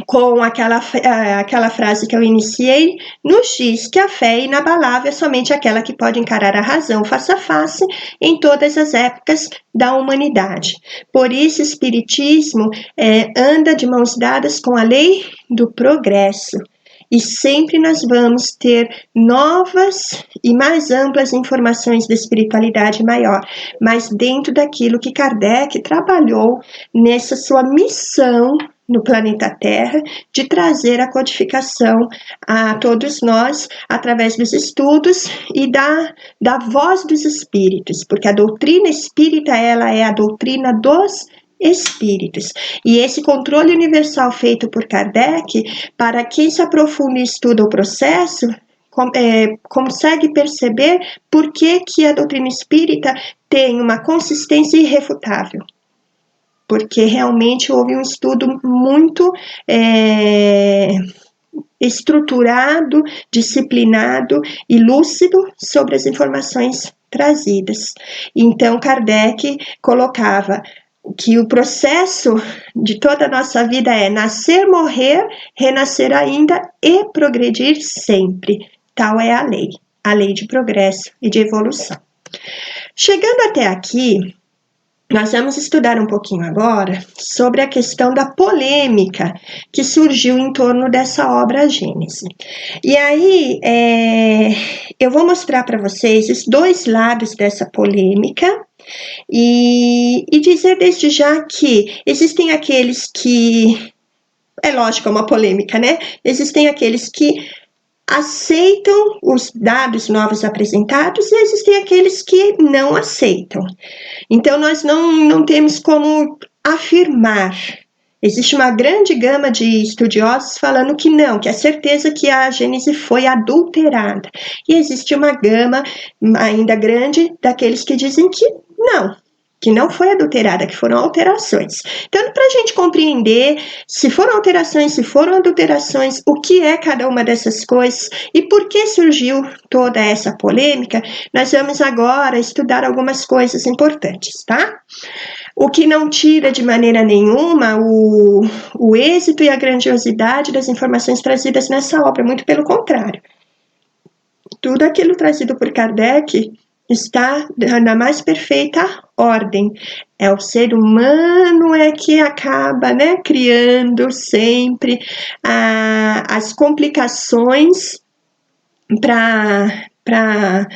com aquela frase que eu iniciei, nos diz que a fé inabalável é somente aquela que pode encarar a razão face a face em todas as épocas da humanidade. Por isso, o Espiritismo anda de mãos dadas com a lei do progresso. E sempre nós vamos ter novas e mais amplas informações da espiritualidade maior, mas dentro daquilo que Kardec trabalhou nessa sua missão no planeta Terra, de trazer a codificação a todos nós, através dos estudos e da voz dos espíritos, porque a doutrina espírita, ela é a doutrina dos espíritos. E esse controle universal feito por Kardec, para quem se aprofunda e estuda o processo, consegue perceber por que a doutrina espírita tem uma consistência irrefutável. Porque realmente houve um estudo muito estruturado, disciplinado e lúcido sobre as informações trazidas. Então, Kardec colocava que o processo de toda a nossa vida é nascer, morrer, renascer ainda e progredir sempre. Tal é a lei de progresso e de evolução. Chegando até aqui, nós vamos estudar um pouquinho agora sobre a questão da polêmica que surgiu em torno dessa obra Gênese. E aí, eu vou mostrar para vocês os dois lados dessa polêmica e dizer desde já que existem aqueles que... É lógico, é uma polêmica, né? Existem aqueles que aceitam os dados novos apresentados e existem aqueles que não aceitam. Então, nós não temos como afirmar. Existe uma grande gama de estudiosos falando que não, que é certeza que a Gênese foi adulterada. E existe uma gama ainda grande daqueles que dizem que não foi adulterada, que foram alterações. Então, para a gente compreender se foram alterações, se foram adulterações, o que é cada uma dessas coisas e por que surgiu toda essa polêmica, nós vamos agora estudar algumas coisas importantes, tá? O que não tira de maneira nenhuma o êxito e a grandiosidade das informações trazidas nessa obra, muito pelo contrário. Tudo aquilo trazido por Kardec está na mais perfeita ordem. É o ser humano que acaba, né, criando sempre as complicações para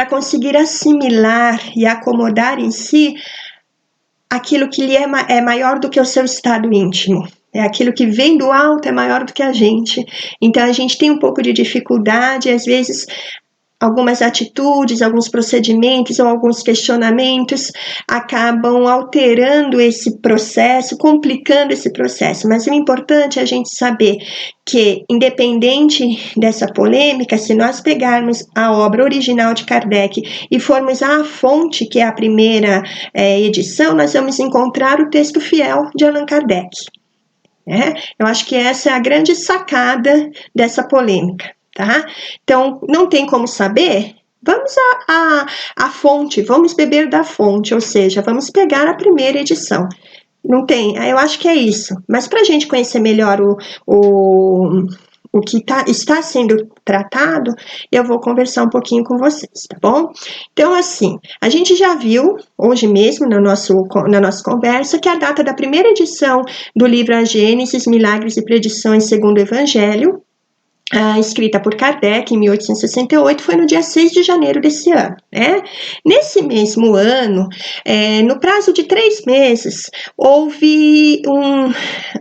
conseguir assimilar e acomodar em si aquilo que lhe é maior do que o seu estado íntimo. É aquilo que vem do alto, é maior do que a gente. Então, a gente tem um pouco de dificuldade, às vezes... Algumas atitudes, alguns procedimentos ou alguns questionamentos acabam alterando esse processo, complicando esse processo. Mas o importante é a gente saber que, independente dessa polêmica, se nós pegarmos a obra original de Kardec e formos à fonte, que é a primeira edição, nós vamos encontrar o texto fiel de Allan Kardec. Eu acho que essa é a grande sacada dessa polêmica. Tá? Então, não tem como saber? Vamos à fonte, vamos beber da fonte, ou seja, vamos pegar a primeira edição. Não tem, eu acho que é isso. Mas para a gente conhecer melhor o que está sendo tratado, eu vou conversar um pouquinho com vocês, tá bom? Então, assim, a gente já viu, hoje mesmo, na nossa conversa, que a data da primeira edição do livro A Gênesis, Milagres e Predições segundo o Evangelho, escrita por Kardec em 1868, foi no dia 6 de janeiro desse ano, né? Nesse mesmo ano, no prazo de 3 meses, houve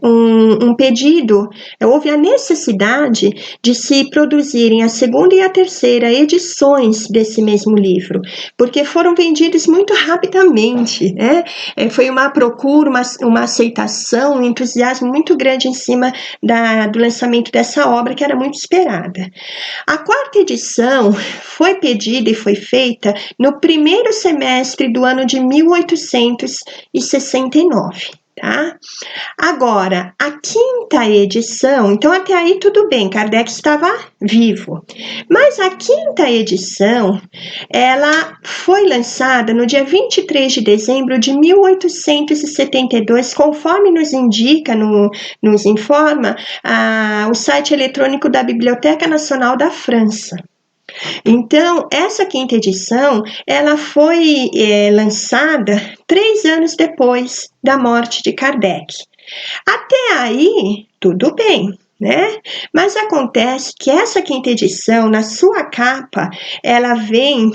um pedido, houve a necessidade de se produzirem a segunda e a terceira edições desse mesmo livro, porque foram vendidos muito rapidamente, né? Foi uma procura, uma aceitação, um entusiasmo muito grande em cima do lançamento dessa obra, que era muito esperada. A quarta edição foi pedida e foi feita no primeiro semestre do ano de 1869. Tá? Agora, a quinta edição, então até aí tudo bem, Kardec estava vivo, mas a quinta edição, ela foi lançada no dia 23 de dezembro de 1872, conforme nos indica, nos informa o site eletrônico da Biblioteca Nacional da França. Então, essa quinta edição, ela foi lançada 3 anos depois da morte de Kardec. Até aí, tudo bem, né? Mas acontece que essa quinta edição, na sua capa, ela vem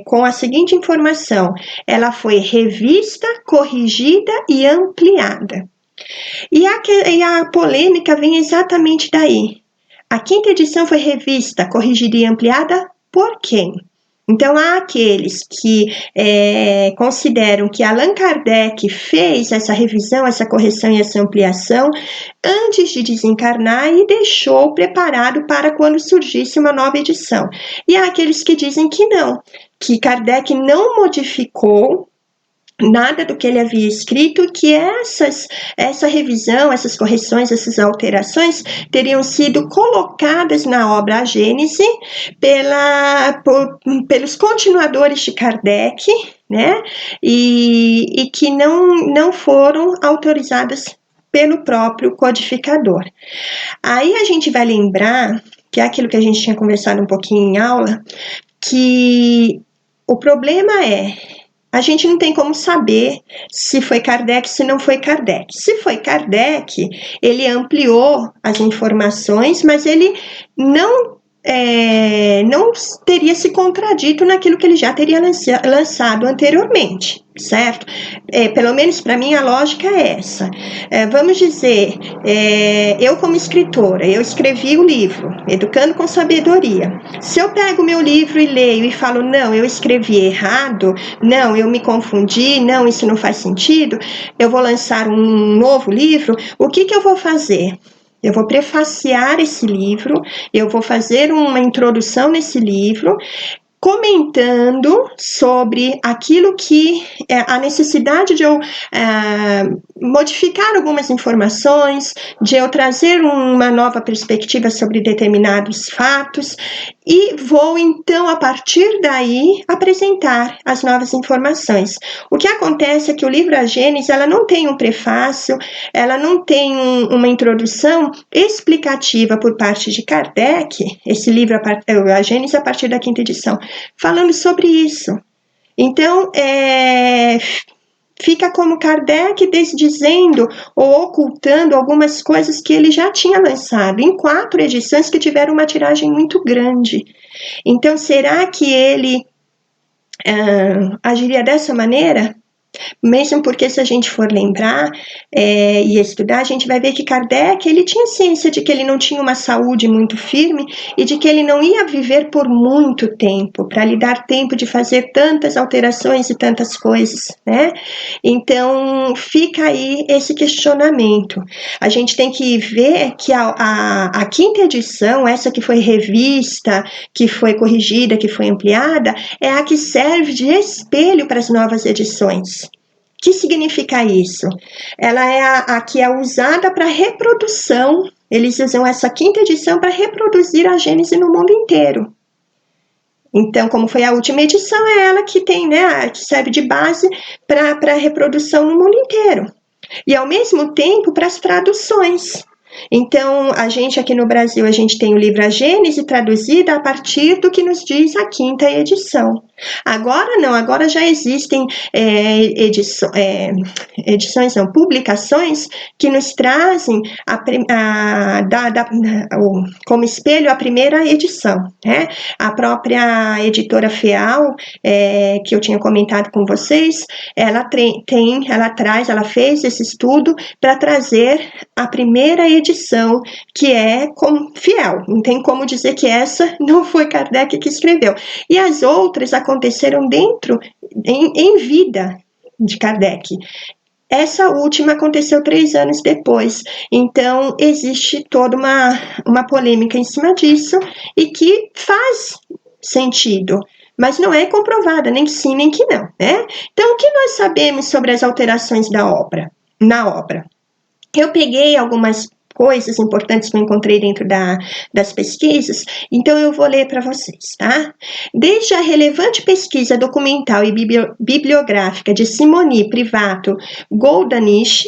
com a seguinte informação: ela foi revista, corrigida e ampliada. E a polêmica vem exatamente daí. A quinta edição foi revista, corrigida e ampliada por quem? Então, há aqueles que consideram que Allan Kardec fez essa revisão, essa correção e essa ampliação antes de desencarnar e deixou preparado para quando surgisse uma nova edição. E há aqueles que dizem que não, que Kardec não modificou nada do que ele havia escrito, que essa revisão, essas correções, essas alterações teriam sido colocadas na obra A Gênese pelos continuadores de Kardec, né? E que não foram autorizadas pelo próprio codificador. Aí a gente vai lembrar, que é aquilo que a gente tinha conversado um pouquinho em aula, que o problema a gente não tem como saber se foi Kardec, se não foi Kardec. Se foi Kardec, ele ampliou as informações, mas ele não teria se contradito naquilo que ele já teria lançado anteriormente, certo? Pelo menos para mim a lógica é essa. Vamos dizer, eu como escritora, eu escrevi o livro Educando com Sabedoria. Se eu pego o meu livro e leio e falo, não, eu escrevi errado, não, eu me confundi, não, isso não faz sentido, eu vou lançar um novo livro, o que eu vou fazer? Eu vou prefaciar esse livro, eu vou fazer uma introdução nesse livro, comentando sobre aquilo que a necessidade de eu modificar algumas informações, de eu trazer uma nova perspectiva sobre determinados fatos, e vou então, a partir daí, apresentar as novas informações. O que acontece é que o livro A Gênese, ela não tem um prefácio, ela não tem uma introdução explicativa por parte de Kardec, esse livro A Gênese a partir da quinta edição, falando sobre isso. Então, fica como Kardec desdizendo ou ocultando algumas coisas que ele já tinha lançado em 4 edições que tiveram uma tiragem muito grande. Então, será que ele agiria dessa maneira? Mesmo porque, se a gente for lembrar e estudar, a gente vai ver que Kardec, ele tinha ciência de que ele não tinha uma saúde muito firme e de que ele não ia viver por muito tempo, para lhe dar tempo de fazer tantas alterações e tantas coisas, né? Então, fica aí esse questionamento. A gente tem que ver que a quinta edição, essa que foi revista, que foi corrigida, que foi ampliada, é a que serve de espelho para as novas edições. O que significa isso? Ela é a que é usada para reprodução. Eles usam essa quinta edição para reproduzir a Gênese no mundo inteiro. Então, como foi a última edição, é ela que tem, né, que serve de base para reprodução no mundo inteiro. E, ao mesmo tempo, para as traduções. Então, a gente aqui no Brasil, a gente tem o livro A Gênese traduzida a partir do que nos diz a quinta edição. Agora não, agora já existem edições, não, publicações que nos trazem como espelho a primeira edição, né? A própria editora FEAL, que eu tinha comentado com vocês, ela fez esse estudo para trazer a primeira edição, que é fiel. Não tem como dizer que essa não foi Kardec que escreveu. E as outras aconteceram em vida de Kardec. Essa última aconteceu 3 anos depois, então existe toda uma polêmica em cima disso e que faz sentido, mas não é comprovada, nem que sim, nem que não, né? Então, o que nós sabemos sobre as alterações na obra? Eu peguei algumas coisas importantes que eu encontrei dentro das pesquisas, então eu vou ler para vocês, tá? Desde a relevante pesquisa documental e bibliográfica de Simone Privato Goldanisch,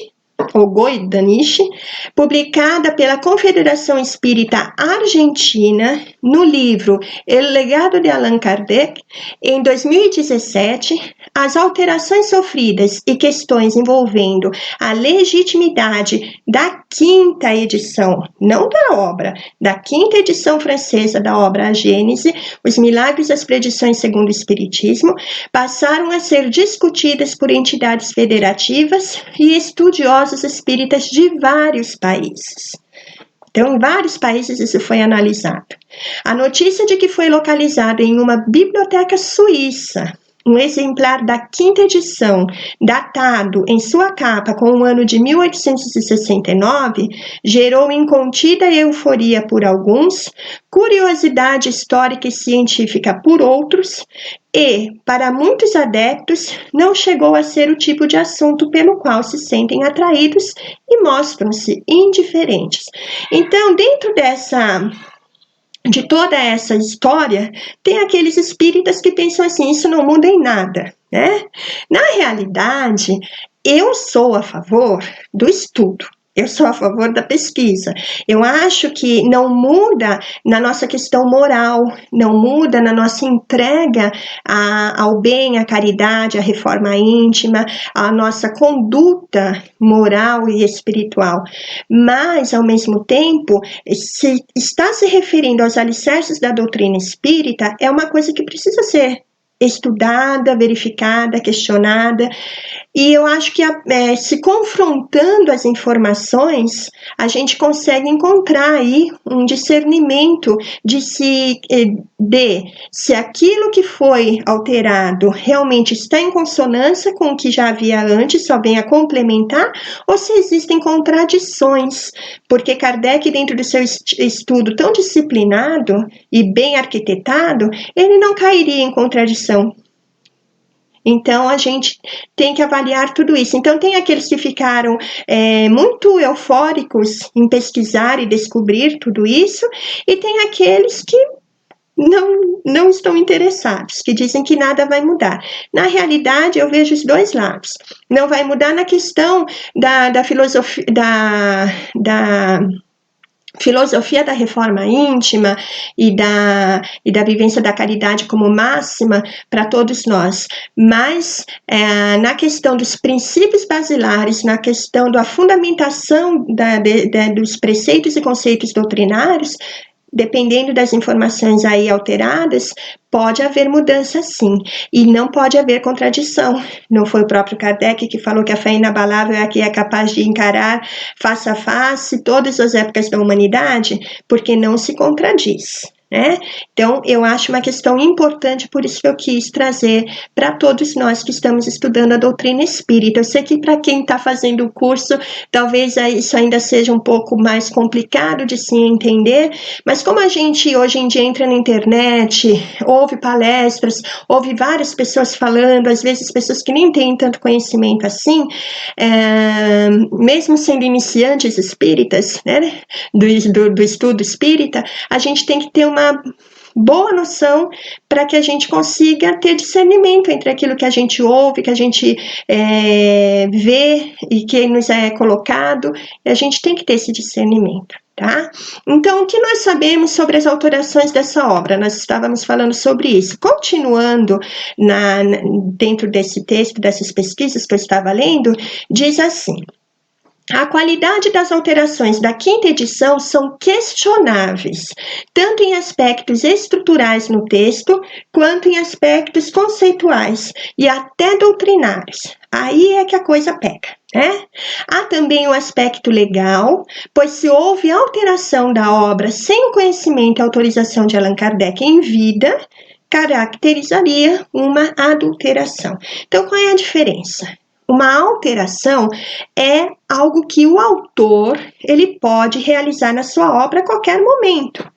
publicada pela Confederação Espírita Argentina no livro El Legado de Allan Kardec, em 2017, as alterações sofridas e questões envolvendo a legitimidade da quinta edição, não da obra, da quinta edição francesa da obra A Gênese, Os Milagres e as Predições segundo o Espiritismo, passaram a ser discutidas por entidades federativas e estudiosos espíritas de vários países. Então, em vários países isso foi analisado. A notícia de que foi localizado em uma biblioteca suíça um exemplar da quinta edição, datado em sua capa com o ano de 1869, gerou incontida euforia por alguns, curiosidade histórica e científica por outros, e, para muitos adeptos, não chegou a ser o tipo de assunto pelo qual se sentem atraídos e mostram-se indiferentes. Então, dentro de toda essa história, tem aqueles espíritas que pensam assim, isso não muda em nada, né? Na realidade, eu sou a favor do estudo. Eu sou a favor da pesquisa. Eu acho que não muda na nossa questão moral, não muda na nossa entrega ao bem, à caridade, à reforma íntima, à nossa conduta moral e espiritual. Mas, ao mesmo tempo, se está se referindo aos alicerces da doutrina espírita, é uma coisa que precisa ser estudada, verificada, questionada, e eu acho que se confrontando as informações, a gente consegue encontrar aí um discernimento de se aquilo que foi alterado realmente está em consonância com o que já havia antes, só vem a complementar, ou se existem contradições, porque Kardec, dentro do seu estudo tão disciplinado e bem arquitetado, ele não cairia em contradição. Então, a gente tem que avaliar tudo isso. Então, tem aqueles que ficaram muito eufóricos em pesquisar e descobrir tudo isso, e tem aqueles que não estão interessados, que dizem que nada vai mudar. Na realidade, eu vejo os dois lados. Não vai mudar na questão da filosofia, da filosofia da reforma íntima e da vivência da caridade como máxima para todos nós, mas na questão dos princípios basilares, na questão da fundamentação dos preceitos e conceitos doutrinários, dependendo das informações aí alteradas, pode haver mudança sim, e não pode haver contradição. Não foi o próprio Kardec que falou que a fé inabalável é a que é capaz de encarar face a face todas as épocas da humanidade, porque não se contradiz, né? Então, eu acho uma questão importante, por isso que eu quis trazer para todos nós que estamos estudando a doutrina espírita. Eu sei que para quem está fazendo o curso, talvez isso ainda seja um pouco mais complicado de se entender, mas como a gente hoje em dia entra na internet, ouve palestras, ouve várias pessoas falando, às vezes pessoas que nem têm tanto conhecimento assim, mesmo sendo iniciantes espíritas, né, do estudo espírita, a gente tem que ter boa noção para que a gente consiga ter discernimento entre aquilo que a gente ouve, que a gente vê e que nos é colocado, e a gente tem que ter esse discernimento. Tá? Então, o que nós sabemos sobre as alterações dessa obra? Nós estávamos falando sobre isso. Continuando dentro desse texto, dessas pesquisas que eu estava lendo, diz assim: a qualidade das alterações da quinta edição são questionáveis, tanto em aspectos estruturais no texto, quanto em aspectos conceituais e até doutrinários. Aí é que a coisa pega, né? Há também o aspecto legal, pois se houve alteração da obra sem o conhecimento e autorização de Allan Kardec em vida, caracterizaria uma adulteração. Então, qual é a diferença? Uma alteração é algo que o autor ele pode realizar na sua obra a qualquer momento.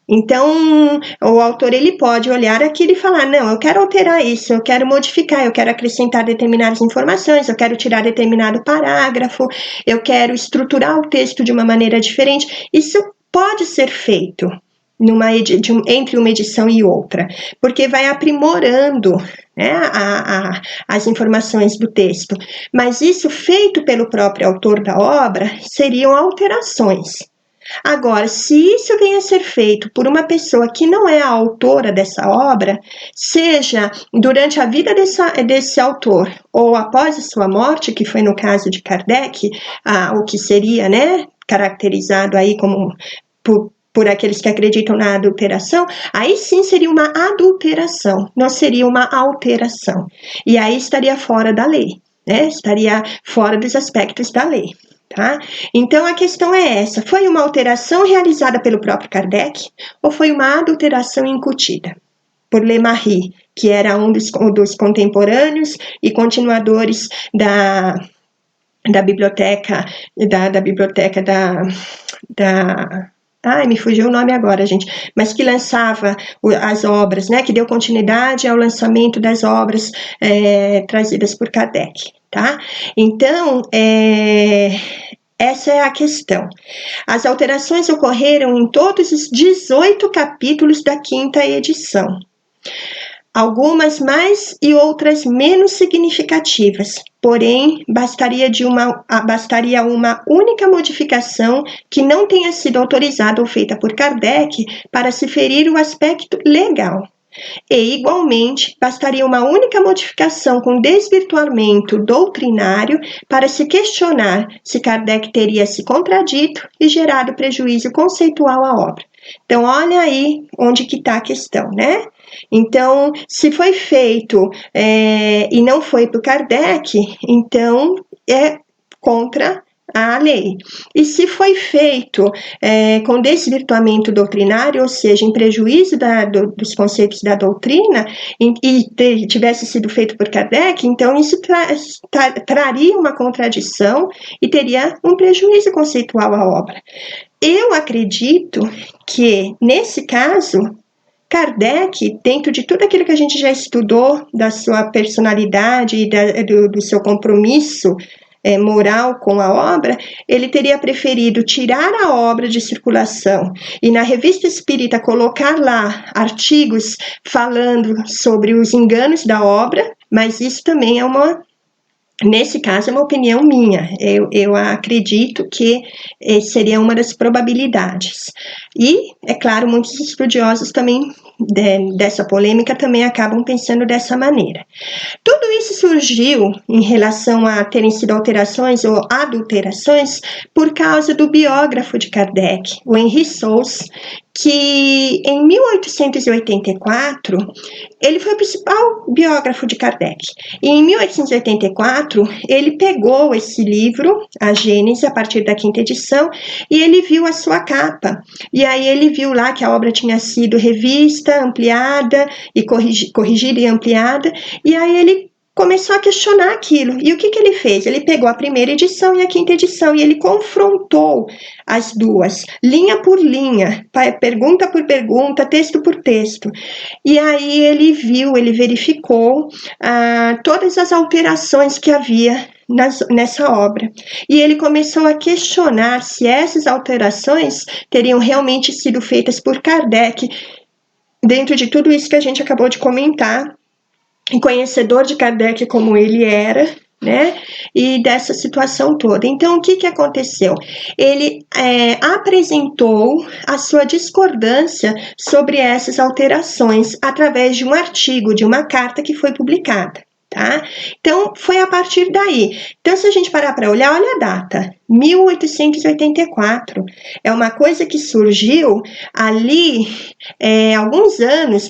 Então, o autor ele pode olhar aquilo e falar: não, eu quero alterar isso, eu quero modificar, eu quero acrescentar determinadas informações, eu quero tirar determinado parágrafo, eu quero estruturar o texto de uma maneira diferente. Isso pode ser feito entre uma edição e outra, porque vai aprimorando, né, as informações do texto. Mas isso feito pelo próprio autor da obra seriam alterações. Agora, se isso venha a ser feito por uma pessoa que não é a autora dessa obra, seja durante a vida desse autor ou após a sua morte, que foi no caso de Kardec, o que seria, né, caracterizado aí como por aqueles que acreditam na adulteração, aí sim seria uma adulteração, não seria uma alteração. E aí estaria fora da lei, né? Estaria fora dos aspectos da lei. Tá? Então a questão é essa: foi uma alteração realizada pelo próprio Kardec ou foi uma adulteração incutida por Le Marie, que era um dos contemporâneos e continuadores da biblioteca Ai, me fugiu o nome agora, gente, mas que lançava as obras, né, que deu continuidade ao lançamento das obras trazidas por Kardec, tá? Então, essa é a questão. As alterações ocorreram em todos os 18 capítulos da quinta edição. Algumas mais e outras menos significativas, porém, bastaria uma única modificação que não tenha sido autorizada ou feita por Kardec para se ferir o aspecto legal. E, igualmente, bastaria uma única modificação com desvirtuamento doutrinário para se questionar se Kardec teria se contradito e gerado prejuízo conceitual à obra. Então, olha aí onde que está a questão, né? Então, se foi feito e não foi por Kardec, então é contra a lei. E se foi feito com desvirtuamento doutrinário, ou seja, em prejuízo dos conceitos da doutrina, e tivesse sido feito por Kardec, então isso traria uma contradição e teria um prejuízo conceitual à obra. Eu acredito que, nesse caso, Kardec, dentro de tudo aquilo que a gente já estudou, da sua personalidade e do seu compromisso moral com a obra, ele teria preferido tirar a obra de circulação e na Revista Espírita colocar lá artigos falando sobre os enganos da obra, mas isso também nesse caso, é uma opinião minha. Eu acredito que seria uma das probabilidades. E, é claro, muitos estudiosos também dessa polêmica também acabam pensando dessa maneira. Tudo isso surgiu em relação a terem sido alterações ou adulterações por causa do biógrafo de Kardec, o Henri Sous, que em 1884 ele foi o principal biógrafo de Kardec. E em 1884 ele pegou esse livro, a Gênese, a partir da quinta edição, e ele viu a sua capa. E aí ele viu lá que a obra tinha sido revista, ampliada e corrigida e ampliada, e aí ele começou a questionar aquilo. E o que ele fez? Ele pegou a primeira edição e a quinta edição e ele confrontou as duas, linha por linha, pergunta por pergunta, texto por texto. E aí ele verificou todas as alterações que havia nessa obra. E ele começou a questionar se essas alterações teriam realmente sido feitas por Kardec, dentro de tudo isso que a gente acabou de comentar, conhecedor de Kardec como ele era, né? E dessa situação toda. Então, o que aconteceu? Ele apresentou a sua discordância sobre essas alterações através de um artigo, de uma carta que foi publicada. Tá? Então, foi a partir daí. Então, se a gente parar para olhar, olha a data, 1884. É uma coisa que surgiu ali, alguns anos,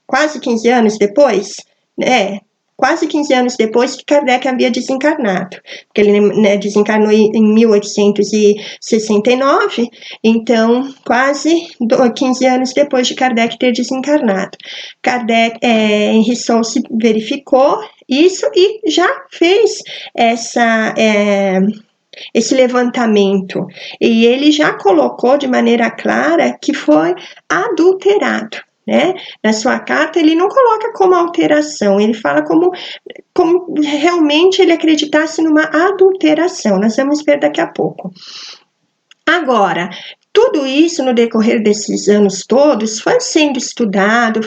quase 15 anos depois, quase 15 anos depois que Kardec havia desencarnado, porque ele, né, desencarnou em 1869, então quase 15 anos depois de Kardec ter desencarnado. Kardec, Henri Solse verificou isso e já fez esse levantamento, e ele já colocou de maneira clara que foi adulterado. Né? Na sua carta, ele não coloca como alteração, ele fala como realmente ele acreditasse numa adulteração. Nós vamos ver daqui a pouco. Agora, tudo isso no decorrer desses anos todos foi sendo estudado,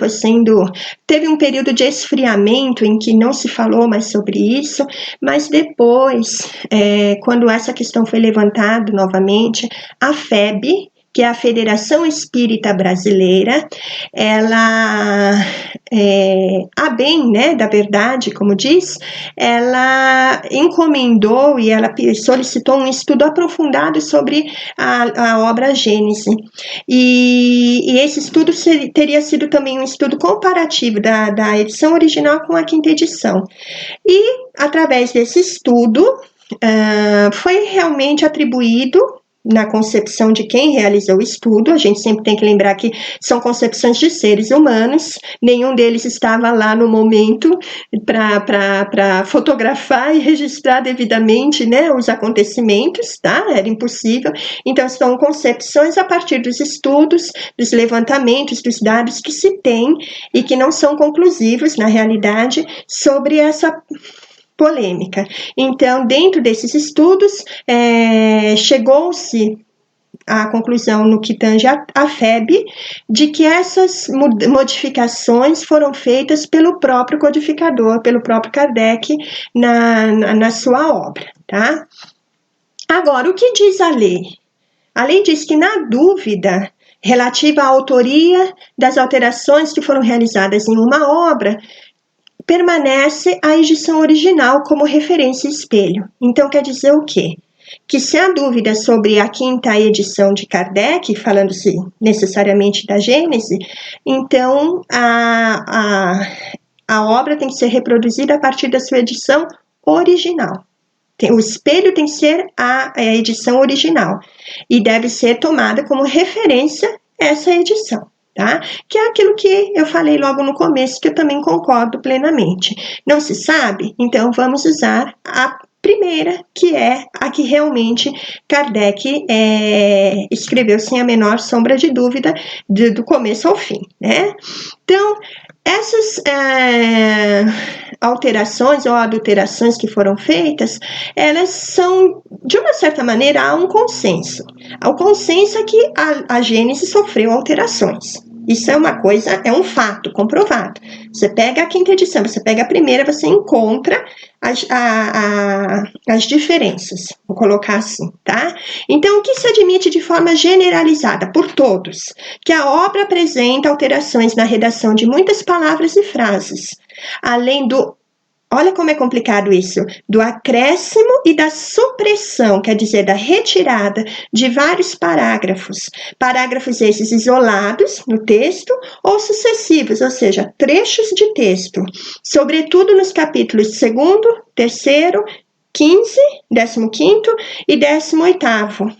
teve um período de esfriamento em que não se falou mais sobre isso, mas depois, quando essa questão foi levantada novamente, a FEB, que é a Federação Espírita Brasileira, ela, a bem, né, da verdade, como diz, ela encomendou e ela solicitou um estudo aprofundado sobre a obra Gênese. E esse estudo teria sido também um estudo comparativo da edição original com a quinta edição. E, através desse estudo, foi realmente atribuído, na concepção de quem realizou o estudo, a gente sempre tem que lembrar que são concepções de seres humanos, nenhum deles estava lá no momento para fotografar e registrar devidamente, né, os acontecimentos, tá? Era impossível. Então, são concepções a partir dos estudos, dos levantamentos, dos dados que se tem e que não são conclusivos, na realidade, sobre essa polêmica. Então, dentro desses estudos, chegou-se à conclusão, no que tange a FEB, de que essas modificações foram feitas pelo próprio codificador, pelo próprio Kardec, na sua obra, tá? Agora, o que diz a lei? A lei diz que, na dúvida relativa à autoria das alterações que foram realizadas em uma obra, permanece a edição original como referência e espelho. Então, quer dizer o quê? Que se há dúvida sobre a quinta edição de Kardec, falando-se necessariamente da Gênese, então a obra tem que ser reproduzida a partir da sua edição original. O espelho tem que ser a edição original e deve ser tomada como referência essa edição. Tá? Que é aquilo que eu falei logo no começo, que eu também concordo plenamente. Não se sabe? Então vamos usar a primeira, que é a que realmente Kardec escreveu sem a menor sombra de dúvida, do começo ao fim, né? Então, essas alterações ou adulterações que foram feitas, elas são, de uma certa maneira, há um consenso. O consenso é que a Gênese sofreu alterações. Isso é uma coisa, é um fato comprovado. Você pega a quinta edição, você pega a primeira, você encontra as diferenças, vou colocar assim, tá? Então, o que se admite de forma generalizada por todos? Que a obra apresenta alterações na redação de muitas palavras e frases, além do... Olha como é complicado isso, do acréscimo e da supressão, quer dizer, da retirada de vários parágrafos. Parágrafos esses isolados no texto ou sucessivos, ou seja, trechos de texto, sobretudo nos capítulos 2º, 3º, 15, 15º e 18º,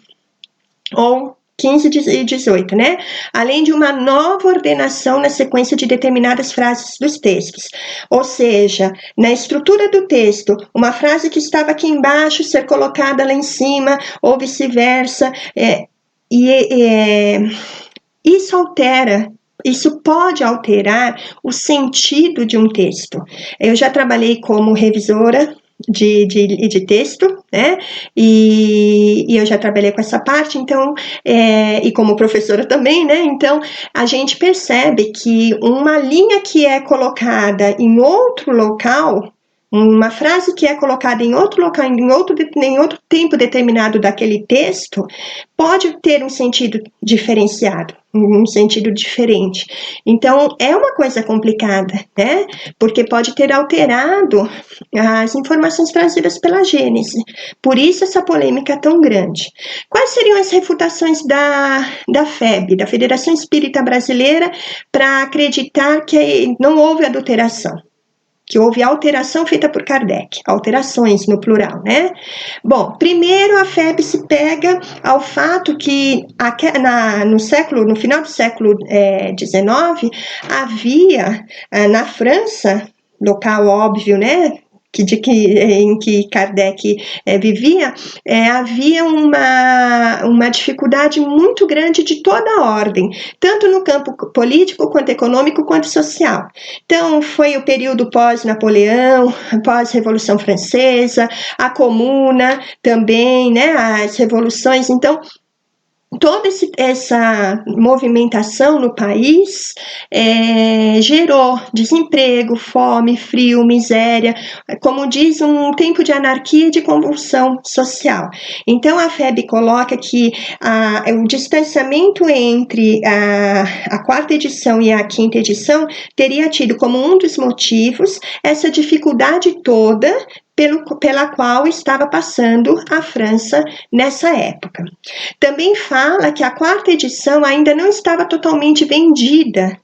ou 15 e 18, né? Além de uma nova ordenação na sequência de determinadas frases dos textos. Ou seja, na estrutura do texto, uma frase que estava aqui embaixo ser colocada lá em cima, ou vice-versa. Isso pode alterar o sentido de um texto. Eu já trabalhei como revisora de texto, né? E eu já trabalhei com essa parte, então, e como professora também, né? Então, a gente percebe que uma linha que é colocada em outro local, uma frase que é colocada em outro local, em outro tempo determinado daquele texto, pode ter um sentido diferenciado, um sentido diferente. Então, é uma coisa complicada, né? Porque pode ter alterado as informações trazidas pela Gênese. Por isso essa polêmica é tão grande. Quais seriam as refutações da FEB, da Federação Espírita Brasileira, para acreditar que não houve adulteração? Que houve alteração feita por Kardec, alterações no plural, né? Bom, primeiro a FEB se pega ao fato que no final do século XIX, havia na França, local óbvio, né? Em que Kardec vivia, havia uma dificuldade muito grande de toda a ordem, tanto no campo político, quanto econômico, quanto social. Então, foi o período pós-Napoleão, pós-Revolução Francesa, a Comuna também, né, as revoluções. Então, toda essa movimentação no país gerou desemprego, fome, frio, miséria, como diz, um tempo de anarquia e de convulsão social. Então, a FEB coloca que o distanciamento entre a quarta edição e a quinta edição teria tido como um dos motivos essa dificuldade toda pela qual estava passando a França nessa época. Também fala que a quarta edição ainda não estava totalmente vendida,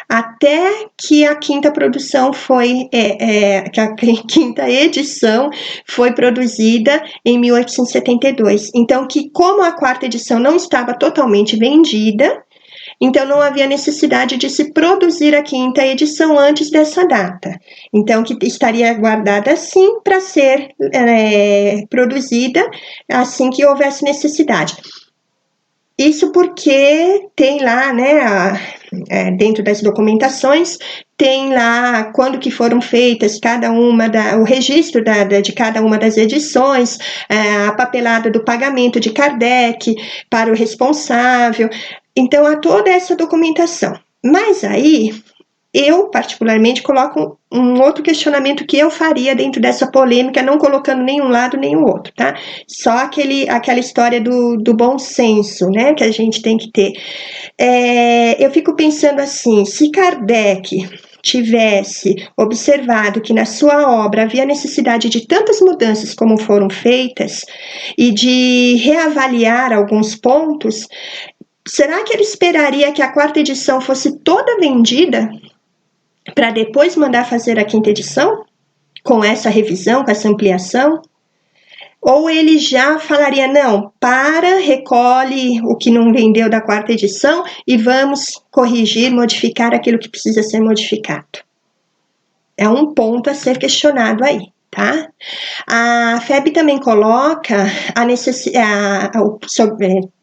até que a quinta produção que a quinta edição foi produzida em 1872. Então, que como a quarta edição não estava totalmente vendida, então não havia necessidade de se produzir a quinta edição antes dessa data. Então, que estaria guardada sim para ser produzida assim que houvesse necessidade. Isso porque tem lá, né, dentro das documentações, tem lá quando que foram feitas o registro de cada uma das edições, a papelada do pagamento de Kardec para o responsável. Então, há toda essa documentação. Mas aí, eu, particularmente, coloco um outro questionamento que eu faria dentro dessa polêmica, não colocando nenhum lado nem o outro, tá? Só aquela história do bom senso, né, que a gente tem que ter. Eu fico pensando assim, se Kardec tivesse observado que na sua obra havia necessidade de tantas mudanças como foram feitas e de reavaliar alguns pontos, será que ele esperaria que a quarta edição fosse toda vendida para depois mandar fazer a quinta edição, com essa revisão, com essa ampliação? Ou ele já falaria, não, recolhe o que não vendeu da quarta edição e vamos corrigir, modificar aquilo que precisa ser modificado? É um ponto a ser questionado aí, tá? A FEB também coloca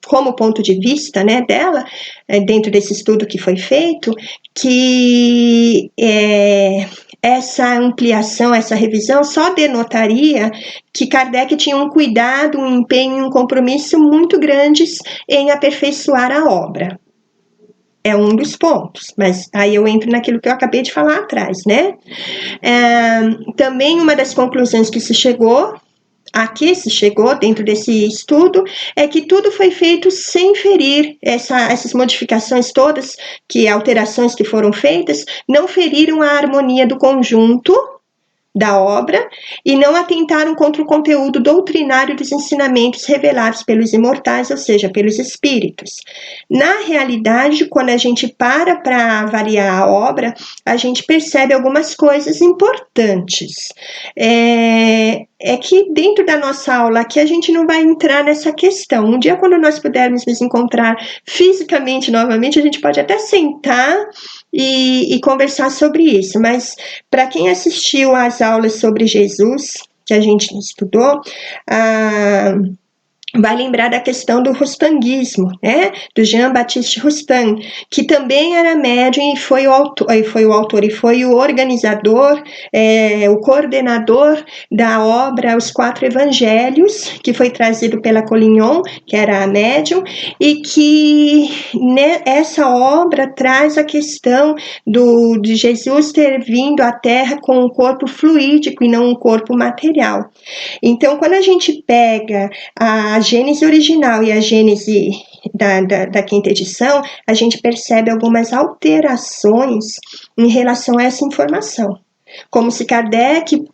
como ponto de vista, né, dela, dentro desse estudo que foi feito, que essa ampliação, essa revisão só denotaria que Kardec tinha um cuidado, um empenho, um compromisso muito grandes em aperfeiçoar a obra. É um dos pontos, mas aí eu entro naquilo que eu acabei de falar atrás, né? Também uma das conclusões que se chegou dentro desse estudo, é que tudo foi feito sem ferir essas modificações todas, alterações que foram feitas, não feriram a harmonia do conjunto da obra e não atentaram contra o conteúdo doutrinário dos ensinamentos revelados pelos imortais, ou seja, pelos espíritos. Na realidade, quando a gente para avaliar a obra, a gente percebe algumas coisas importantes. Que dentro da nossa aula aqui a gente não vai entrar nessa questão. Um dia, quando nós pudermos nos encontrar fisicamente novamente, a gente pode até sentar e conversar sobre isso, mas para quem assistiu às aulas sobre Jesus, que a gente estudou, vai lembrar da questão do rustanguismo, né, do Jean-Baptiste Rustan, que também era médium e foi o autor e foi o organizador, o coordenador da obra Os Quatro Evangelhos, que foi trazido pela Collignon, que era a médium, e que essa obra traz a questão de Jesus ter vindo à Terra com um corpo fluídico e não um corpo material. Então, quando a gente pega a Gênese original e a Gênese da quinta edição, a gente percebe algumas alterações em relação a essa informação, como se Kardec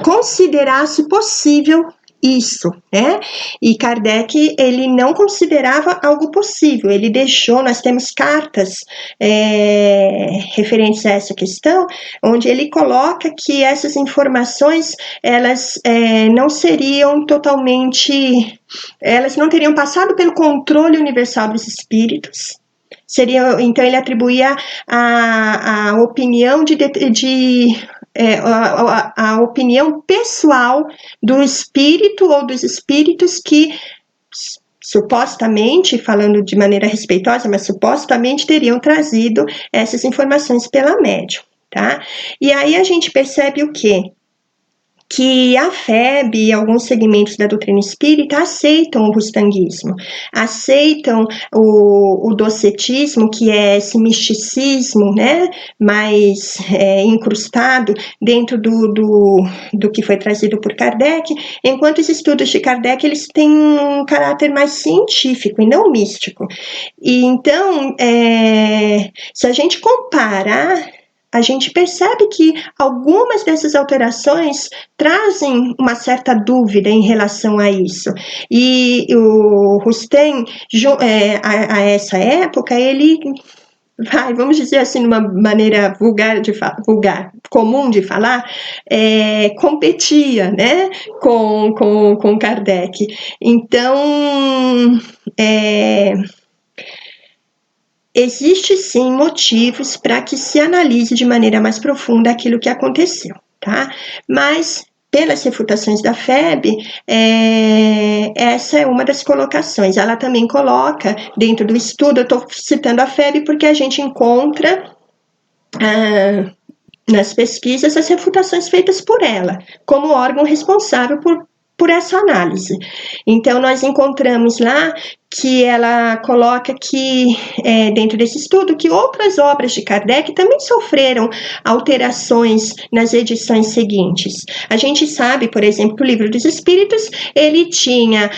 considerasse possível isso, né? E Kardec, ele não considerava algo possível, ele deixou, nós temos cartas referentes a essa questão, onde ele coloca que essas informações, elas não seriam totalmente, elas não teriam passado pelo controle universal dos espíritos, então ele atribuía a opinião a opinião pessoal do espírito ou dos espíritos que supostamente, falando de maneira respeitosa, mas supostamente teriam trazido essas informações pela médium, tá? E aí a gente percebe o quê? Que a FEB e alguns segmentos da doutrina espírita aceitam o rustanguismo, aceitam o docetismo, que é esse misticismo, né, mais incrustado dentro do que foi trazido por Kardec, enquanto os estudos de Kardec, eles têm um caráter mais científico e não místico. E então, se a gente comparar, a gente percebe que algumas dessas alterações trazem uma certa dúvida em relação a isso. E o Rustem, a essa época, ele, vamos dizer assim, de uma maneira comum de falar, competia, né, com Kardec. Então, existe sim motivos para que se analise de maneira mais profunda aquilo que aconteceu, tá? Mas, pelas refutações da FEB, essa é uma das colocações. Ela também coloca, dentro do estudo, eu estou citando a FEB porque a gente encontra nas pesquisas as refutações feitas por ela, como órgão responsável por essa análise. Então, nós encontramos lá que ela coloca que, dentro desse estudo, que outras obras de Kardec também sofreram alterações nas edições seguintes. A gente sabe, por exemplo, que o Livro dos Espíritos, ele tinha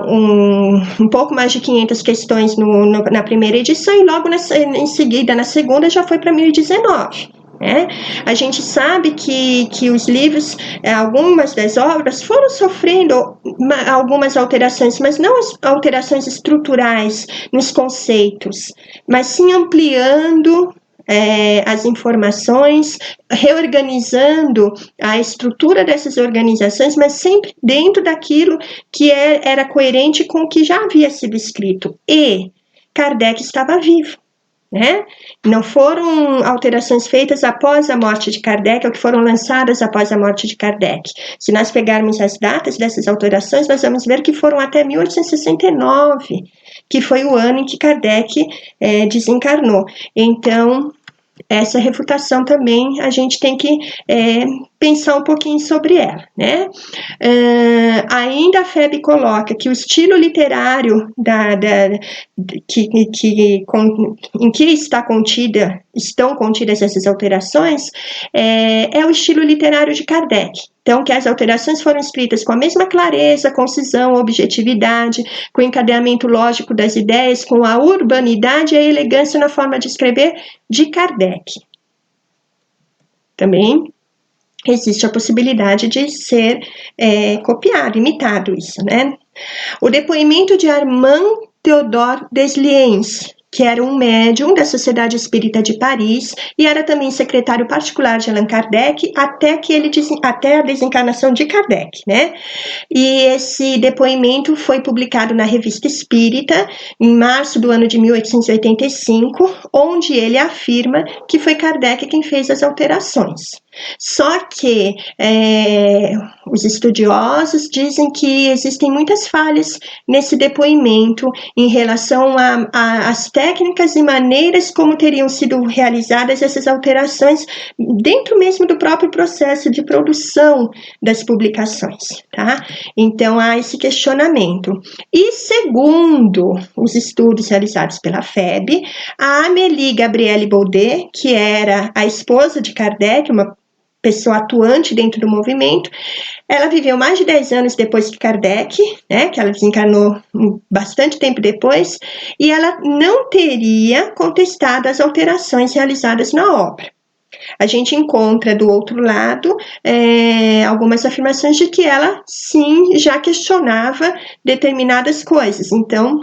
um pouco mais de 500 questões na primeira edição e logo em seguida, na segunda, já foi para 1019. A gente sabe que os livros, algumas das obras foram sofrendo algumas alterações, mas não alterações estruturais nos conceitos, mas sim ampliando as informações, reorganizando a estrutura dessas organizações, mas sempre dentro daquilo que era coerente com o que já havia sido escrito. E Kardec estava vivo. Não foram alterações feitas após a morte de Kardec ou que foram lançadas após a morte de Kardec. Se nós pegarmos as datas dessas alterações, nós vamos ver que foram até 1869, que foi o ano em que Kardec desencarnou. Então, essa refutação também a gente tem que pensar um pouquinho sobre ela, ainda a FEB coloca que o estilo literário em que estão contidas essas alterações é o estilo literário de Kardec. Então, que as alterações foram escritas com a mesma clareza, concisão, objetividade, com o encadeamento lógico das ideias, com a urbanidade e a elegância na forma de escrever de Kardec. Também existe a possibilidade de ser copiado, imitado isso, O depoimento de Armand Théodore Desliens, que era um médium da Sociedade Espírita de Paris e era também secretário particular de Allan Kardec até a desencarnação de Kardec, E esse depoimento foi publicado na Revista Espírita em março do ano de 1885, onde ele afirma que foi Kardec quem fez as alterações. Só que os estudiosos dizem que existem muitas falhas nesse depoimento em relação às técnicas e maneiras como teriam sido realizadas essas alterações dentro mesmo do próprio processo de produção das publicações, tá? Então há esse questionamento. E segundo os estudos realizados pela FEB, a Amélie Gabrielle Baudet, que era a esposa de Kardec, uma pessoa atuante dentro do movimento, ela viveu mais de 10 anos depois que Kardec, né, que ela desencarnou bastante tempo depois, e ela não teria contestado as alterações realizadas na obra. A gente encontra do outro lado algumas afirmações de que ela sim já questionava determinadas coisas. Então,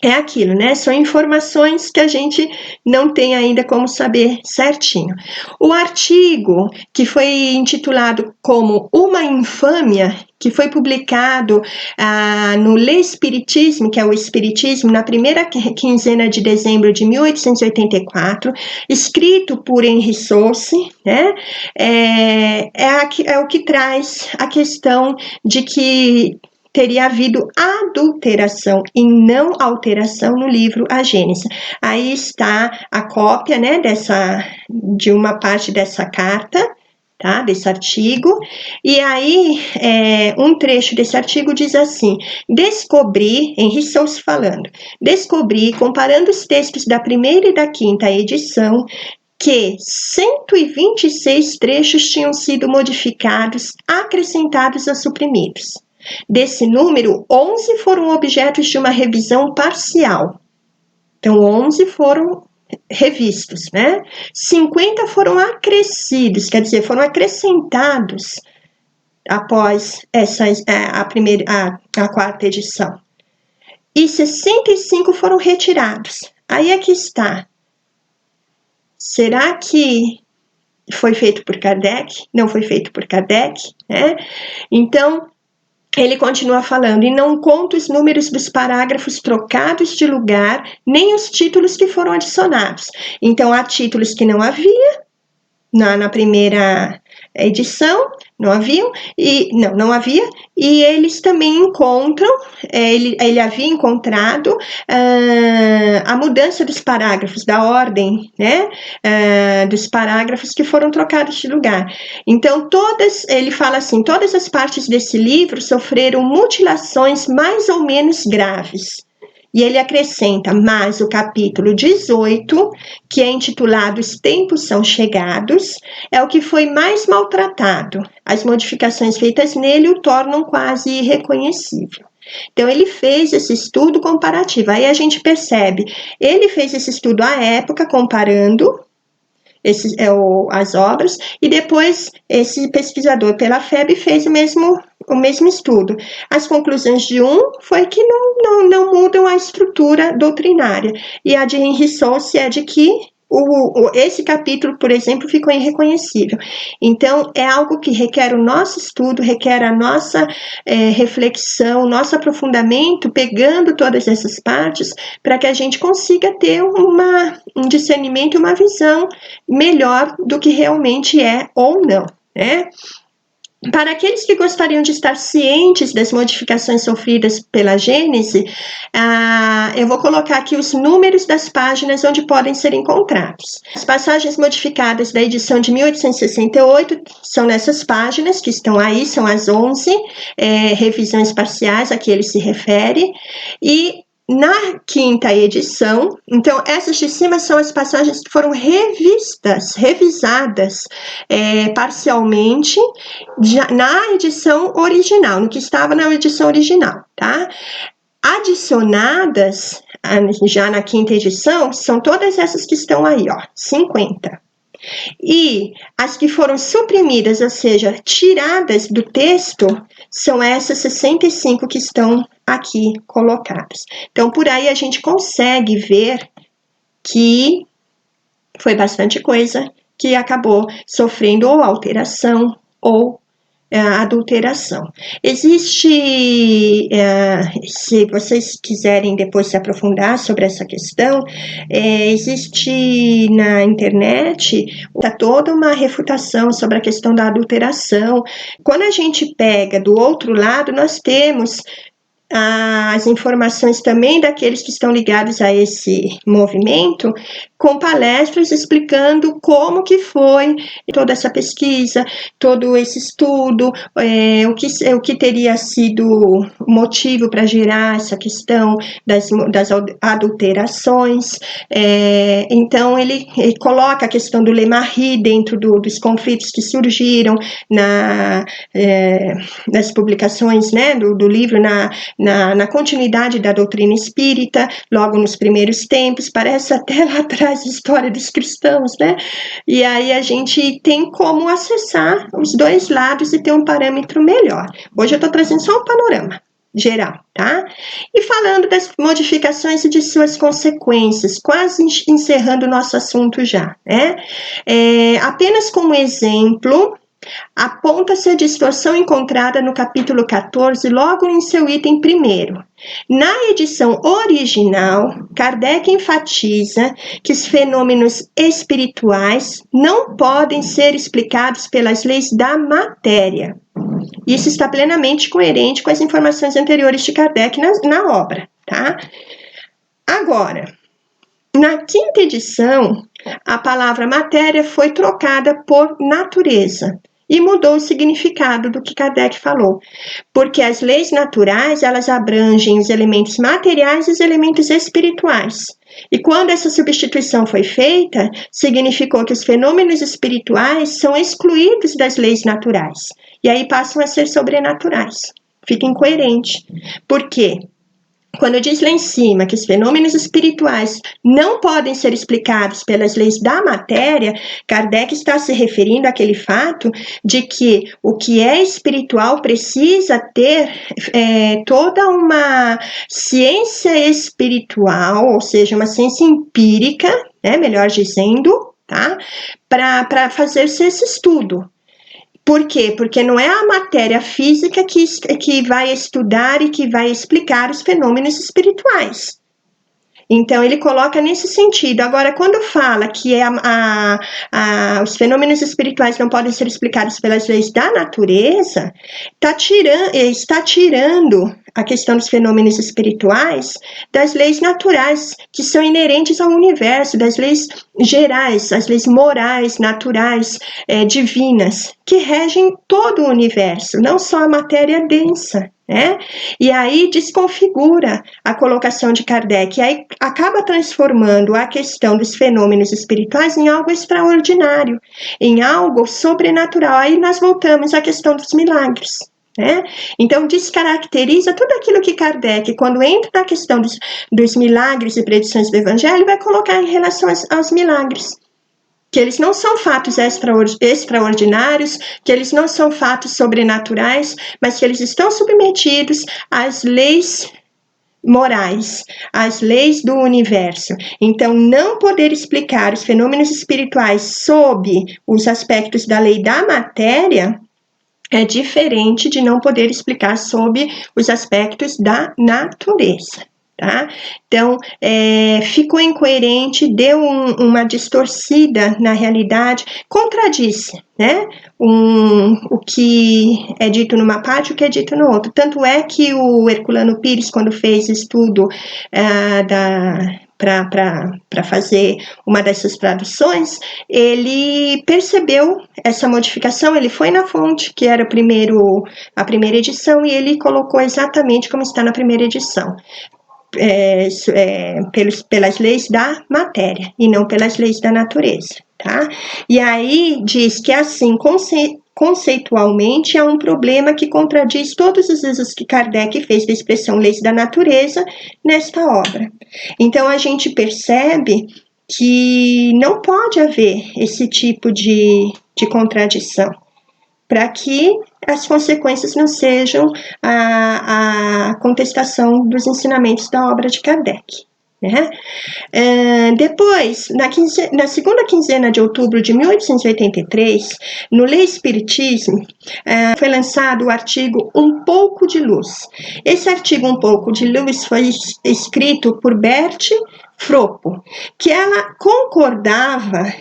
é aquilo, né? São informações que a gente não tem ainda como saber certinho. O artigo, que foi intitulado como Uma Infâmia, que foi publicado no L'Espiritisme, que é o Espiritismo, na primeira quinzena de dezembro de 1884, escrito por Henri Sauce, né? É o que traz a questão de que teria havido adulteração e não alteração no livro A Gênese. Aí está a cópia, né, de uma parte dessa carta, tá, desse artigo, e aí um trecho desse artigo diz assim: descobri, Henri Sauce falando, descobri, comparando os textos da primeira e da quinta edição, que 126 trechos tinham sido modificados, acrescentados ou suprimidos. Desse número, 11 foram objetos de uma revisão parcial. Então, 11 foram revistos, né? 50 foram acrescidos, quer dizer, foram acrescentados após a quarta edição. E 65 foram retirados. Aí é que está. Será que foi feito por Kardec? Não foi feito por Kardec, né? Então, ele continua falando, e não conta os números dos parágrafos trocados de lugar, nem os títulos que foram adicionados. Então, há títulos que não havia na primeira edição, não havia, e eles também encontram, ele havia encontrado a mudança dos parágrafos, da ordem, né, dos parágrafos que foram trocados de lugar. Então, ele fala assim, todas as partes desse livro sofreram mutilações mais ou menos graves. E ele acrescenta mais o capítulo 18, que é intitulado Os Tempos São Chegados, é o que foi mais maltratado. As modificações feitas nele o tornam quase irreconhecível. Então, ele fez esse estudo comparativo. Aí a gente percebe, ele fez esse estudo à época, comparando as obras, e depois esse pesquisador pela FEB fez o mesmo estudo. As conclusões de um foi que não mudam a estrutura doutrinária, e a de Henri Sauce é de que esse capítulo, por exemplo, ficou irreconhecível. Então, é algo que requer o nosso estudo, requer a nossa reflexão, o nosso aprofundamento, pegando todas essas partes, para que a gente consiga ter um discernimento e uma visão melhor do que realmente é ou não, né? Para aqueles que gostariam de estar cientes das modificações sofridas pela Gênese, eu vou colocar aqui os números das páginas onde podem ser encontrados. As passagens modificadas da edição de 1868 são nessas páginas que estão aí, são as 11 revisões parciais a que ele se refere, e na quinta edição, então essas de cima são as passagens que foram revisadas parcialmente na edição original, no que estava na edição original, tá? Adicionadas já na quinta edição, são todas essas que estão aí, ó, 50. E as que foram suprimidas, ou seja, tiradas do texto, são essas 65 que estão aqui colocadas. Então, por aí a gente consegue ver que foi bastante coisa que acabou sofrendo ou alteração ou a adulteração. Existe, se vocês quiserem depois se aprofundar sobre essa questão, existe na internet toda uma refutação sobre a questão da adulteração. Quando a gente pega do outro lado, nós temos as informações também daqueles que estão ligados a esse movimento, com palestras explicando como que foi toda essa pesquisa, todo esse estudo, o que teria sido o motivo para gerar essa questão das adulterações. Então, ele coloca a questão do Le Marie dentro dos conflitos que surgiram nas publicações, né, do livro, na continuidade da doutrina espírita, logo nos primeiros tempos, parece até lá atrás a história dos cristãos, né? E aí a gente tem como acessar os dois lados e ter um parâmetro melhor. Hoje eu estou trazendo só um panorama geral, tá? E falando das modificações e de suas consequências, quase encerrando o nosso assunto já, né? Apenas como exemplo, aponta-se a distorção encontrada no capítulo 14, logo em seu item 1º. Na edição original, Kardec enfatiza que os fenômenos espirituais não podem ser explicados pelas leis da matéria. Isso está plenamente coerente com as informações anteriores de Kardec na obra, tá? Agora, na 5ª edição, a palavra matéria foi trocada por natureza e mudou o significado do que Kardec falou, porque as leis naturais, elas abrangem os elementos materiais e os elementos espirituais. E quando essa substituição foi feita, significou que os fenômenos espirituais são excluídos das leis naturais, e aí passam a ser sobrenaturais. Fica incoerente. Por quê? Quando diz lá em cima que os fenômenos espirituais não podem ser explicados pelas leis da matéria, Kardec está se referindo àquele fato de que o que é espiritual precisa ter toda uma ciência espiritual, ou seja, uma ciência empírica, né, melhor dizendo, tá, para fazer-se esse estudo. Por quê? Porque não é a matéria física que vai estudar e que vai explicar os fenômenos espirituais. Então, ele coloca nesse sentido. Agora, quando fala que os fenômenos espirituais não podem ser explicados pelas leis da natureza, está tirando a questão dos fenômenos espirituais das leis naturais, que são inerentes ao universo, das leis gerais, as leis morais, naturais, divinas, que regem todo o universo, não só a matéria densa. E aí desconfigura a colocação de Kardec, e aí acaba transformando a questão dos fenômenos espirituais em algo extraordinário, em algo sobrenatural. Aí nós voltamos à questão dos milagres. Então descaracteriza tudo aquilo que Kardec, quando entra na questão dos milagres e predições do Evangelho, vai colocar em relação aos milagres. Que eles não são fatos extraordinários, que eles não são fatos sobrenaturais, mas que eles estão submetidos às leis morais, às leis do universo. Então, não poder explicar os fenômenos espirituais sob os aspectos da lei da matéria é diferente de não poder explicar sob os aspectos da natureza. Tá? Então, ficou incoerente, deu uma distorcida na realidade, contradisse, né? O que é dito numa parte e o que é dito no outro. Tanto é que o Herculano Pires, quando fez estudo para fazer uma dessas traduções, ele percebeu essa modificação, ele foi na fonte, que era a primeira edição, e ele colocou exatamente como está na primeira edição. Pelas leis da matéria e não pelas leis da natureza, tá? E aí diz que assim, conceitualmente, há um problema que contradiz todos os usos que Kardec fez da expressão leis da natureza nesta obra. Então, a gente percebe que não pode haver esse tipo de contradição, para que as consequências não sejam a contestação dos ensinamentos da obra de Kardec. né? Depois, na segunda quinzena de outubro de 1883, no Le Espiritisme, foi lançado o artigo Um Pouco de Luz. Esse artigo Um Pouco de Luz foi escrito por Berthe Fropo, que ela concordava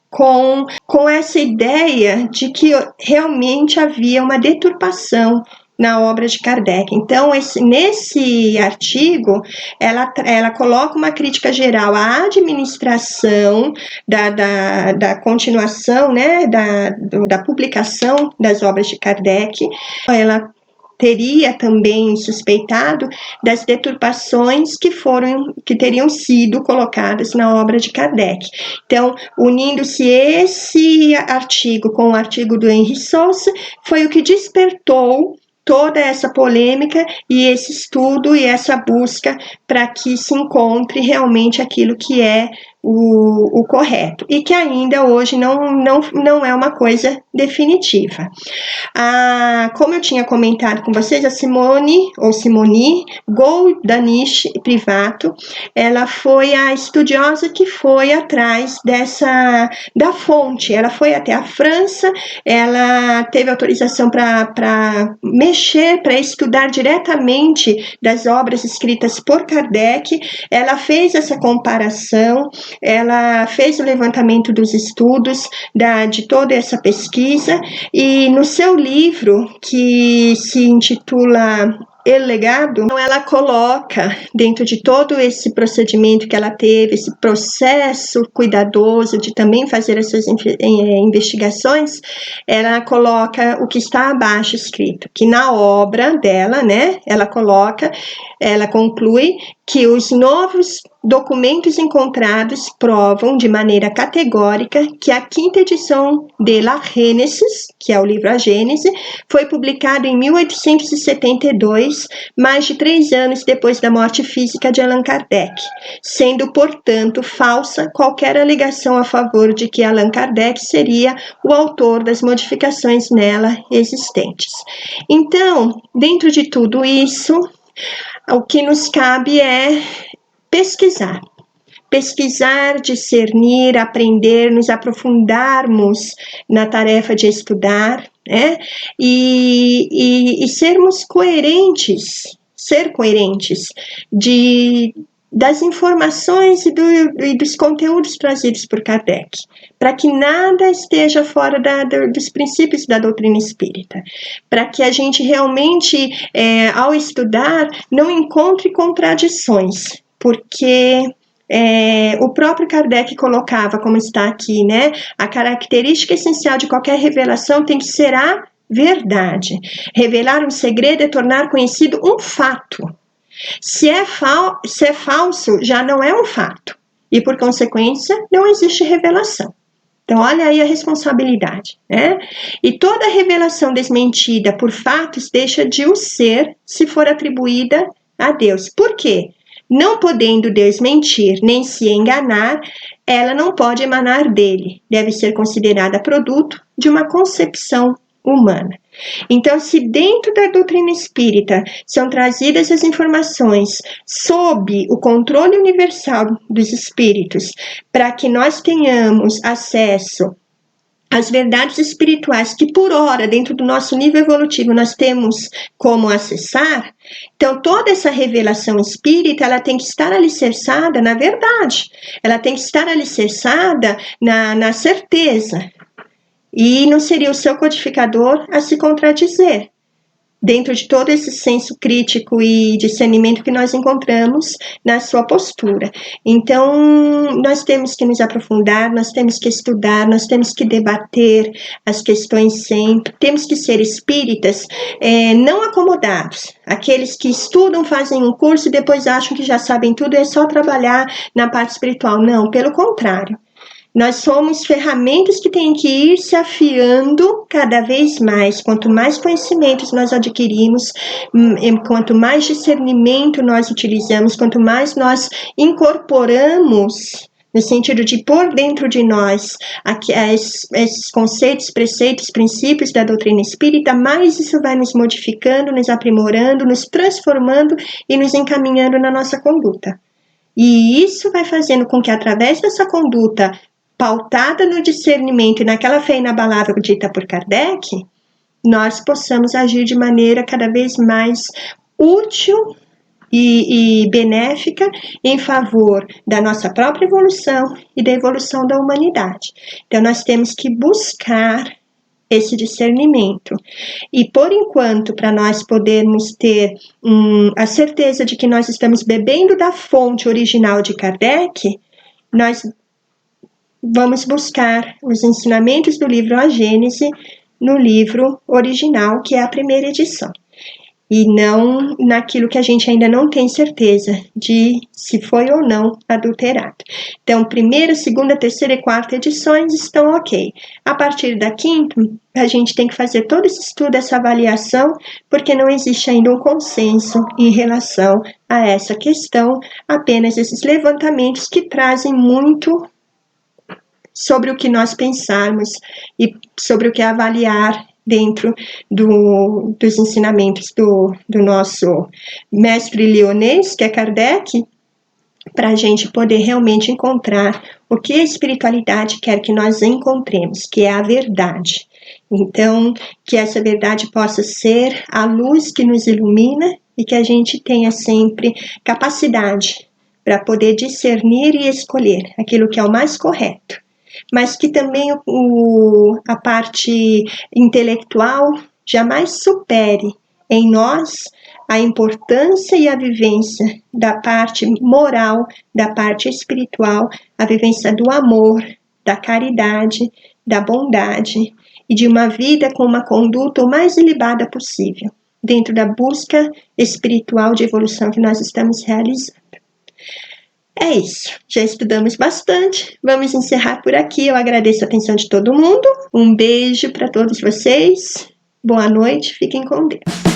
com essa ideia de que realmente havia uma deturpação na obra de Kardec. Então, nesse artigo, ela coloca uma crítica geral à administração da continuação, né, da publicação das obras de Kardec. Ela teria também suspeitado das deturpações que teriam sido colocadas na obra de Kardec. Então, unindo-se esse artigo com o artigo do Henri Sousa, foi o que despertou toda essa polêmica e esse estudo e essa busca para que se encontre realmente aquilo que é o correto, e que ainda hoje não é uma coisa definitiva. Como eu tinha comentado com vocês, a Simone Goldanisch Privato, ela foi a estudiosa que foi atrás da fonte. Ela foi até a França, ela teve autorização para mexer, para estudar diretamente das obras escritas por Kardec. Ela fez essa comparação, ela fez o levantamento dos estudos de toda essa pesquisa, e no seu livro, que se intitula El Legado, ela coloca, dentro de todo esse procedimento que ela teve, esse processo cuidadoso de também fazer essas investigações, ela coloca o que está abaixo escrito, que na obra dela, né, ela conclui que os novos documentos encontrados provam de maneira categórica que a quinta edição de La Gênesis, que é o livro A Gênese, foi publicado em 1872, mais de 3 anos depois da morte física de Allan Kardec, sendo, portanto, falsa qualquer alegação a favor de que Allan Kardec seria o autor das modificações nela existentes. Então, dentro de tudo isso, o que nos cabe é pesquisar, discernir, aprender, nos aprofundarmos na tarefa de estudar, né? E sermos coerentes, das informações e dos conteúdos trazidos por Kardec, para que nada esteja fora dos princípios da doutrina espírita, para que a gente realmente, ao estudar, não encontre contradições, porque o próprio Kardec colocava, como está aqui, né? A característica essencial de qualquer revelação tem que ser a verdade. Revelar um segredo é tornar conhecido um fato. Se é falso, já não é um fato. E, por consequência, não existe revelação. Então, olha aí a responsabilidade, né? E toda revelação desmentida por fatos deixa de o ser se for atribuída a Deus. Por quê? Não podendo Deus mentir nem se enganar, ela não pode emanar dele. Deve ser considerada produto de uma concepção humana. Então, se dentro da doutrina espírita são trazidas as informações sob o controle universal dos espíritos, para que nós tenhamos acesso às verdades espirituais que, por hora, dentro do nosso nível evolutivo, nós temos como acessar, então toda essa revelação espírita, ela tem que estar alicerçada na verdade, ela tem que estar alicerçada na certeza, e não seria o seu codificador a se contradizer, dentro de todo esse senso crítico e discernimento que nós encontramos na sua postura. Então, nós temos que nos aprofundar, nós temos que estudar, nós temos que debater as questões sempre, temos que ser espíritas não acomodados, aqueles que estudam, fazem um curso e depois acham que já sabem tudo, é só trabalhar na parte espiritual. Não, pelo contrário. Nós somos ferramentas que têm que ir se afiando cada vez mais. Quanto mais conhecimentos nós adquirimos, quanto mais discernimento nós utilizamos, quanto mais nós incorporamos, no sentido de pôr dentro de nós esses conceitos, preceitos, princípios da doutrina espírita, mais isso vai nos modificando, nos aprimorando, nos transformando e nos encaminhando na nossa conduta. E isso vai fazendo com que, através dessa conduta pautada no discernimento e naquela fé inabalável dita por Kardec, nós possamos agir de maneira cada vez mais útil e benéfica em favor da nossa própria evolução e da evolução da humanidade. Então, nós temos que buscar esse discernimento. E, por enquanto, para nós podermos ter a certeza de que nós estamos bebendo da fonte original de Kardec, nós vamos buscar os ensinamentos do livro A Gênese no livro original, que é a primeira edição, e não naquilo que a gente ainda não tem certeza de se foi ou não adulterado. Então, primeira, segunda, terceira e quarta edições estão ok. A partir da quinta, a gente tem que fazer todo esse estudo, essa avaliação, porque não existe ainda um consenso em relação a essa questão, apenas esses levantamentos que trazem muito sobre o que nós pensarmos e sobre o que avaliar dentro dos ensinamentos do nosso mestre leonês, que é Kardec, para a gente poder realmente encontrar o que a espiritualidade quer que nós encontremos, que é a verdade. Então, que essa verdade possa ser a luz que nos ilumina e que a gente tenha sempre capacidade para poder discernir e escolher aquilo que é o mais correto, mas que também a parte intelectual jamais supere em nós a importância e a vivência da parte moral, da parte espiritual, a vivência do amor, da caridade, da bondade e de uma vida com uma conduta o mais ilibada possível, dentro da busca espiritual de evolução que nós estamos realizando. É isso, já estudamos bastante, vamos encerrar por aqui. Eu agradeço a atenção de todo mundo, um beijo para todos vocês, boa noite, fiquem com Deus.